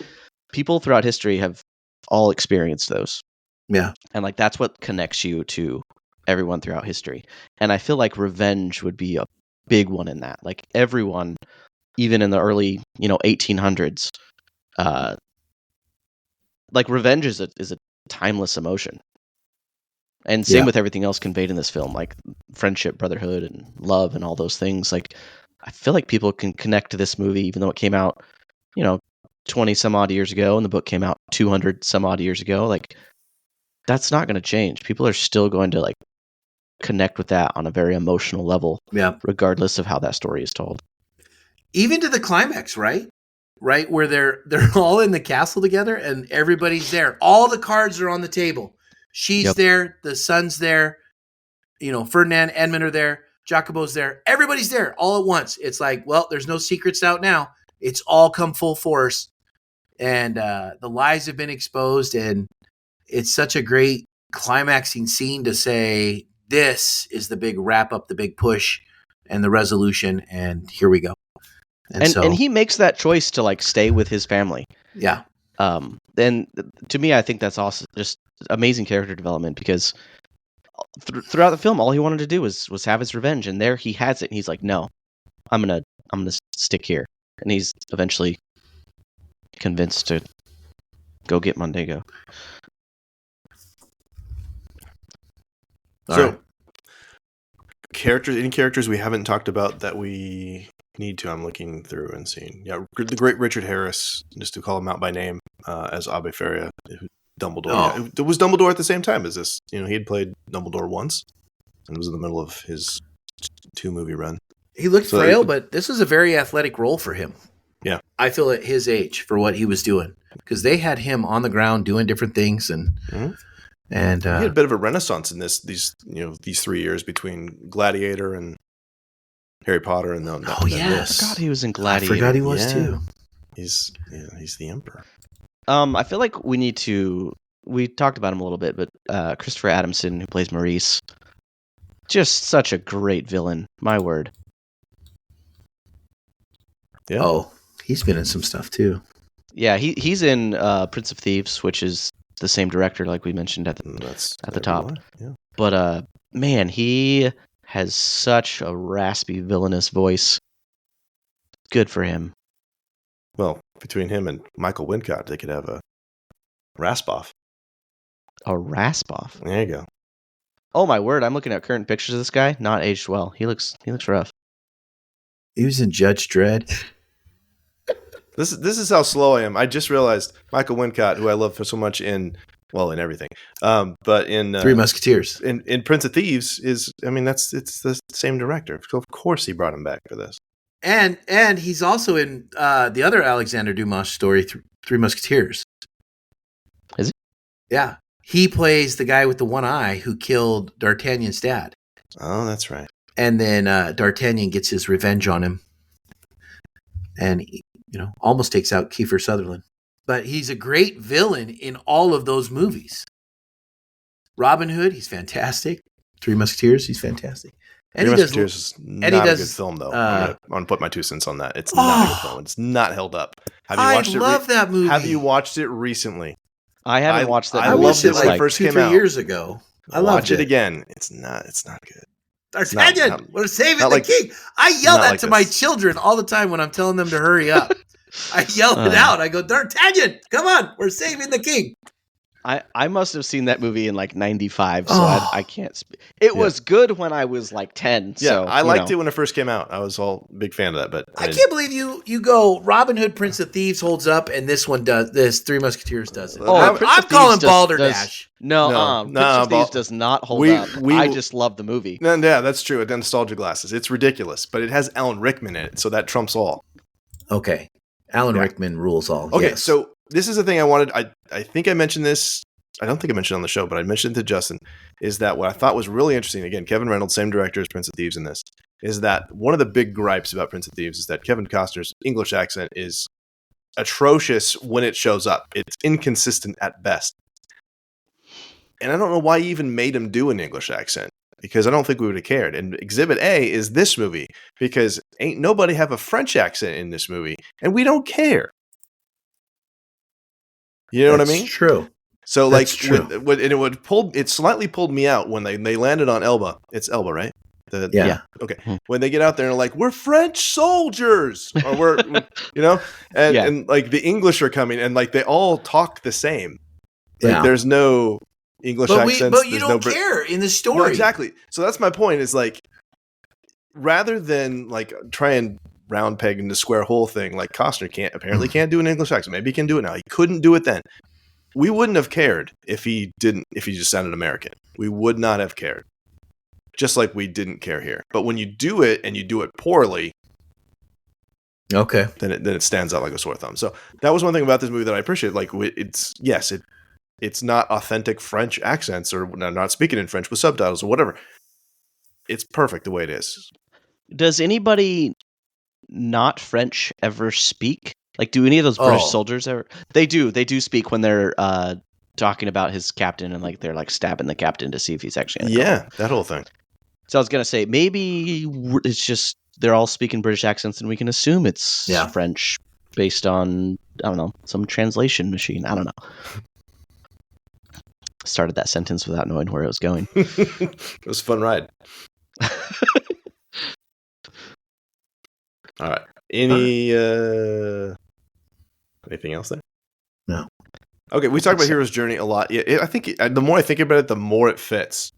people throughout history have all experienced those. Yeah. And like that's what connects you to everyone throughout history. And I feel like revenge would be a big one in that. Like everyone, even in the early, 1800s, like revenge is a timeless emotion. And same with everything else conveyed in this film, like friendship, brotherhood, and love, and all those things. Like I feel like people can connect to this movie, even though it came out, 20 some odd years ago, and the book came out 200 some odd years ago. Like that's not going to change. People are still going to like connect with that on a very emotional level, regardless of how that story is told. Even to the climax, right? Right, where they're all in the castle together and everybody's there. All the cards are on the table. She's there, the son's there, Ferdinand, Edmund are there, Jacobo's there. Everybody's there all at once. It's like, well, there's no secrets out now. It's all come full force. And the lies have been exposed, and it's such a great climaxing scene to say, this is the big wrap up, the big push and the resolution, and here we go. And he makes that choice to like stay with his family. Yeah. And to me, I think that's also just amazing character development because throughout the film, all he wanted to do was have his revenge, and there he has it. And he's like, no, I'm gonna stick here, and he's eventually convinced to go get Mondego. So, any characters we haven't talked about that we need to? I'm looking through and seeing. Yeah, the great Richard Harris, just to call him out by name, as Abbe Faria, Dumbledore. Oh. Yeah, was Dumbledore at the same time as this? He had played Dumbledore once, and was in the middle of his 2-movie run. He looked frail, but this was a very athletic role for him. Yeah. I feel at his age for what he was doing, because they had him on the ground doing different things, and he had a bit of a renaissance in these 3 years between Gladiator and Harry Potter, and then yes, I forgot he was in Gladiator. I forgot he was too. He's the Emperor. I feel like we talked about him a little bit, but Christopher Adamson, who plays Maurice, just such a great villain. My word. Yeah. Oh, he's been in some stuff too. Yeah, he's in Prince of Thieves, which is the same director, like we mentioned at the top. Yeah. But man, he has such a raspy, villainous voice. Good for him. Well, between him and Michael Wincott, they could have a rasp-off. A rasp-off? There you go. Oh my word! I'm looking at current pictures of this guy. Not aged well. He looks rough. He was in Judge Dredd. This is how slow I am. I just realized Michael Wincott, who I love so much in everything, but in Three Musketeers, in Prince of Thieves it's the same director. So of course he brought him back for this. and he's also in the other Alexandre Dumas story, Three Musketeers. Is he? Yeah, he plays the guy with the one eye who killed D'Artagnan's dad. Oh, that's right. And then D'Artagnan gets his revenge on him, and almost takes out Kiefer Sutherland. But he's a great villain in all of those movies. Robin Hood, he's fantastic. Three Musketeers, he's fantastic. And Three Musketeers is not a good film, though. I'm going to put my 2 cents on that. It's not a good film. It's not held up. Have you watched it? I love that movie. Have you watched it recently? I haven't watched that. I loved it when it first came out. 2-3 years ago. I loved it again. It's not good. D'Artagnan, we're saving the king. I yell that to my children all the time when I'm telling them to hurry up. I yell it out. I go, D'Artagnan, come on, we're saving the king. I must have seen that movie in like 95, so I can't speak. It was good when I was like 10. Yeah, so, I liked it when it first came out. I was all big fan of that. But I can't believe you go Robin Hood, Prince of Thieves holds up, and this one does. This Three Musketeers does it. I'm calling Balderdash. No, Prince of Thieves does not hold up. I just love the movie. No, yeah, that's true. At nostalgia glasses, it's ridiculous, but it has Alan Rickman in it, so that trumps all. Okay, Alan Rickman rules all. Okay, yes. So this is the thing I wanted. I think I mentioned this. I don't think I mentioned it on the show, but I mentioned it to Justin, is that what I thought was really interesting, again, Kevin Reynolds, same director as Prince of Thieves in this, is that one of the big gripes about Prince of Thieves is that Kevin Costner's English accent is atrocious when it shows up. It's inconsistent at best. And I don't know why he even made him do an English accent, because I don't think we would have cared. And Exhibit A is this movie, because ain't nobody have a French accent in this movie, and we don't care. You know what I mean? True. So like, it slightly pulled me out when they landed on Elba. It's Elba, right? Yeah. Okay. When they get out there and are like, we're French soldiers, or we're, and like the English are coming, and like they all talk the same. Like, there's no English accents. But you don't care in the story. No, exactly. So that's my point. Is like, rather than like try and round peg into square hole thing, like Costner can't do an English accent. Maybe he can do it now. He couldn't do it then. We wouldn't have cared if he just sounded American. We would not have cared. Just like we didn't care here. But when you do it and you do it poorly, okay, then it stands out like a sore thumb. So that was one thing about this movie that I appreciate. Like, it's not authentic French accents, or not speaking in French with subtitles or whatever. It's perfect the way it is. Does anybody not French ever speak? Like, do any of those British soldiers ever? They do speak when they're talking about his captain, and like they're like stabbing the captain to see if he's actually that whole thing. So I was gonna say, maybe it's just they're all speaking British accents, and we can assume it's French based on, I don't know, some translation machine. I don't know. Started that sentence without knowing where it was going. It was a fun ride. All right. Anything else there? No. Okay, we talked about Hero's Journey a lot. Yeah, I think the more I think about it, the more it fits.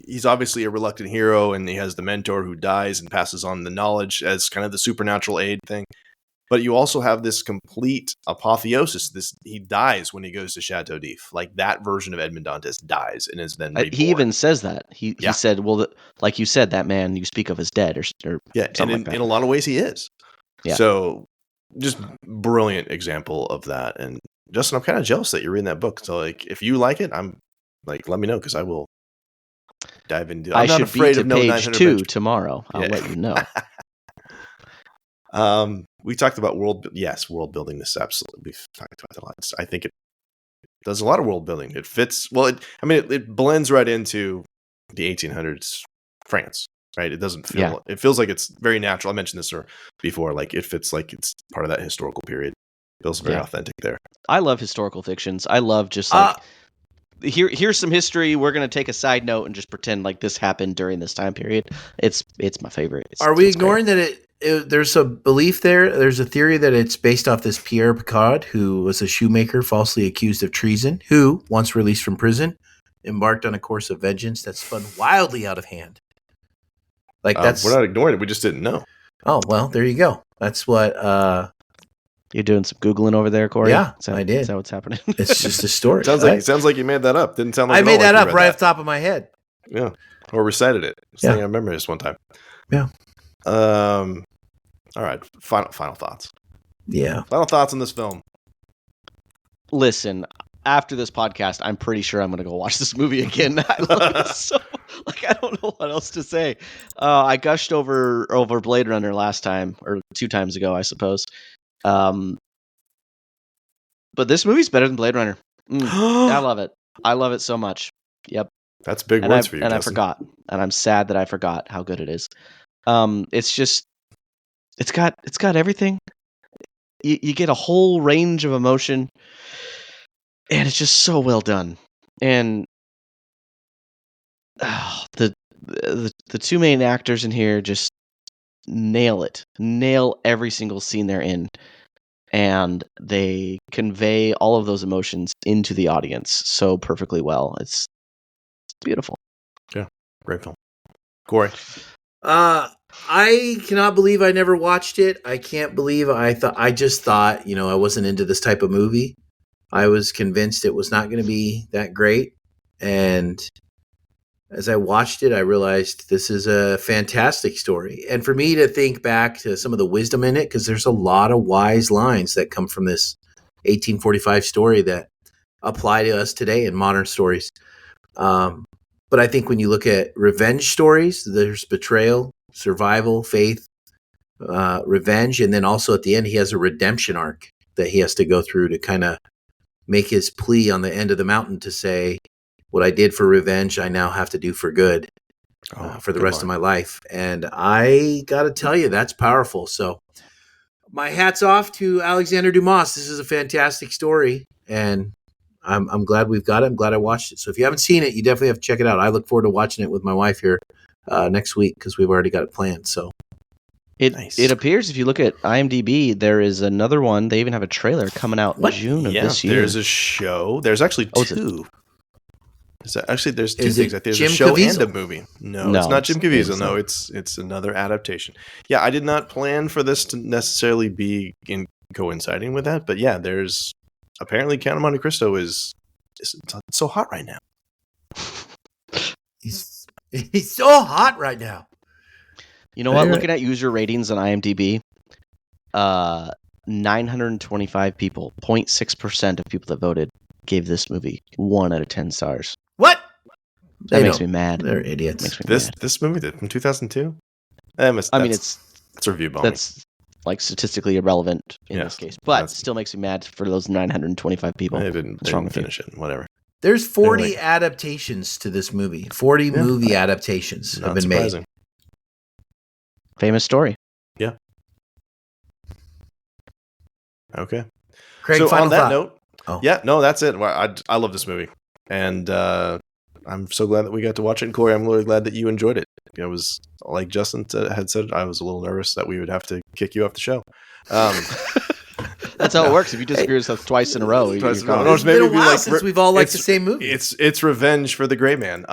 He's obviously a reluctant hero, and he has the mentor who dies and passes on the knowledge as kind of the supernatural aid thing. But you also have this complete apotheosis. He dies when he goes to Chateau d'If. Like, that version of Edmond Dantes dies and is then reborn. He even says that. He said, well, like you said, that man you speak of as dead, or and in a lot of ways he is. Yeah. So just brilliant example of that. And Justin, I'm kind of jealous that you're reading that book. So like, if you like it, I'm like, let me know because I will dive into. I'm I not should afraid be of to no page 900 2 bench. tomorrow. I'll let you know. We talked about world building. This absolutely, we've talked about it a lot. I think it does a lot of world building. It fits well. It blends right into the 1800s France, right? It doesn't feel. It feels like it's very natural. I mentioned this before. Like it fits like it's part of that historical period. It feels very authentic there. I love historical fictions. I love just like here's some history. We're gonna take a side note and just pretend like this happened during this time period. It's my favorite. Are we ignoring that there's a belief there? There's a theory that it's based off this Pierre Picard, who was a shoemaker falsely accused of treason, who, once released from prison, embarked on a course of vengeance that spun wildly out of hand. Like that's we're not ignoring it. We just didn't know. Oh well, there you go. That's what. You're doing some Googling over there, Corey? Yeah, I did. Is that what's happening? It's just a story. Sounds like you made that up. Didn't sound like I made that up right off the top of my head. Yeah, or recited it. I remember this one time. Yeah. All right. Final thoughts. Yeah. Final thoughts on this film. Listen, after this podcast, I'm pretty sure I'm going to go watch this movie again. I love it so. Like, I don't know what else to say. I gushed over Blade Runner last time, or 2 times ago, I suppose. But this movie's better than Blade Runner. I love it. I love it so much. Yep. That's big words for you, and Justin. I forgot. And I'm sad that I forgot how good it is. It's just, it's got everything. You get a whole range of emotion, and it's just so well done. And the 2 main actors in here just nail every single scene they're in, and they convey all of those emotions into the audience so perfectly well. It's beautiful. Yeah, great film. Corey. I cannot believe I never watched it. I can't believe I just thought, I wasn't into this type of movie. I was convinced it was not going to be that great. And as I watched it, I realized this is a fantastic story. And for me to think back to some of the wisdom in it, because there's a lot of wise lines that come from this 1845 story that apply to us today in modern stories. But I think when you look at revenge stories, there's betrayal, survival, faith, revenge, and then also at the end he has a redemption arc that he has to go through to kind of make his plea on the end of the mountain to say, what I did for revenge, I now have to do for good for the rest of my life. And I got to tell you, that's powerful. So my hat's off to Alexandre Dumas. This is a fantastic story, and I'm glad we've got it. I'm glad I watched it. So if you haven't seen it, you definitely have to check it out. I look forward to watching it with my wife here next week because we've already got it planned. So it appears if you look at IMDb, there is another one. They even have a trailer coming out in June of this year. There's a show. There's actually 2. There's 2 things. There's a show Caviezel? and a movie. No, it's not Jim Caviezel. No, it's another adaptation. Yeah, I did not plan for this to necessarily be coinciding with that, but yeah, there's apparently Count of Monte Cristo is so hot right now. He's so hot right now. You know what? Looking at user ratings on IMDb, 925 people, 0.6% of people that voted gave this movie 1 out of 10 stars. What? That makes me mad. They're idiots. This movie from 2002? It's review bombing. That's like statistically irrelevant in this case, but it still makes me mad for those 925 people. They didn't finish it. Whatever. There's 40 adaptations to this movie. 40 movie adaptations have been made. Famous story. Yeah. Okay. Craig, so final on that thought. note, Oh. Yeah, no, that's it. I love this movie, and I'm so glad that we got to watch it. And Corey, I'm really glad that you enjoyed it. I was, like Justin had said, I was a little nervous that we would have to kick you off the show. That's how it works. If you disagree with us twice in a row, It's been a while since we've all liked the same movie. It's revenge for the Gray Man.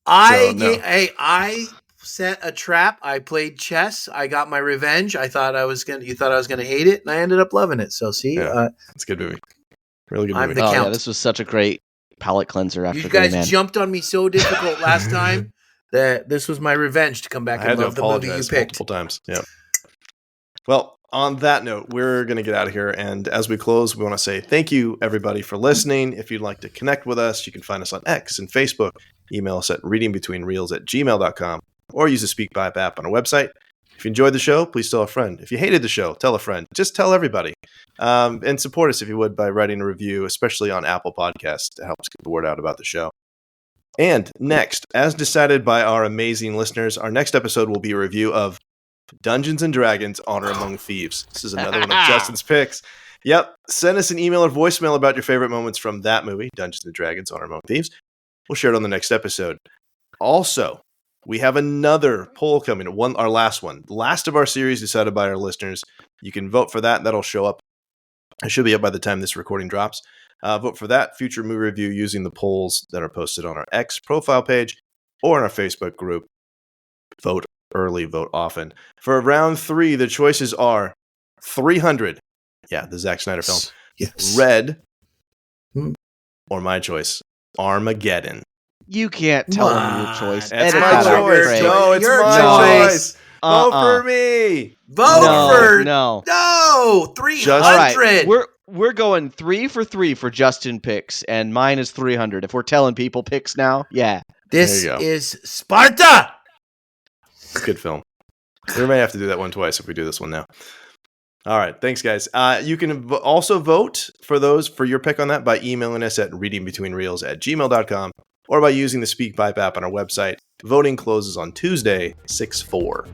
I set a trap. I played chess. I got my revenge. You thought I was gonna hate it, and I ended up loving it. So see, it's a good movie. Really good movie. I'm the Count. Yeah, this was such a great palate cleanser after you Gray guys Man. jumped on me so difficult last time that this was my revenge to come back and love the movie you picked multiple times. Yeah. Well, on that note, we're going to get out of here. And as we close, we want to say thank you, everybody, for listening. If you'd like to connect with us, you can find us on X and Facebook. Email us at readingbetweenreels@gmail.com or use the SpeakPipe app on our website. If you enjoyed the show, please tell a friend. If you hated the show, tell a friend. Just tell everybody. And support us, if you would, by writing a review, especially on Apple Podcasts, to help us get the word out about the show. And next, as decided by our amazing listeners, our next episode will be a review of Dungeons & Dragons: Honor Among Thieves. This is another one of Justin's picks. Yep. Send us an email or voicemail about your favorite moments from that movie, Dungeons & Dragons: Honor Among Thieves. We'll share it on the next episode. Also, we have another poll coming, our last one. The last of our series decided by our listeners. You can vote for that. That'll show up. It should be up by the time this recording drops. Vote for that future movie review using the polls that are posted on our X profile page or in our Facebook group. Vote early, vote often. For round 3, the choices are 300. Yeah, the Zack Snyder film. Yes. Red. Or my choice, Armageddon. You can't tell them your choice. That's Edit my that out, choice. Craig. No, it's Your my choice. choice. Vote for me. Vote for no 300. All right, we're going 3 for 3 for Justin picks, and mine is 300. If we're telling people picks now, yeah. This There you go. is Sparta. Good film. We may have to do that one twice if we do this one now. All right. Thanks, guys. You can also vote for your pick on that by emailing us at readingbetweenreels@gmail.com or by using the SpeakPipe app on our website. Voting closes on Tuesday, 6/4.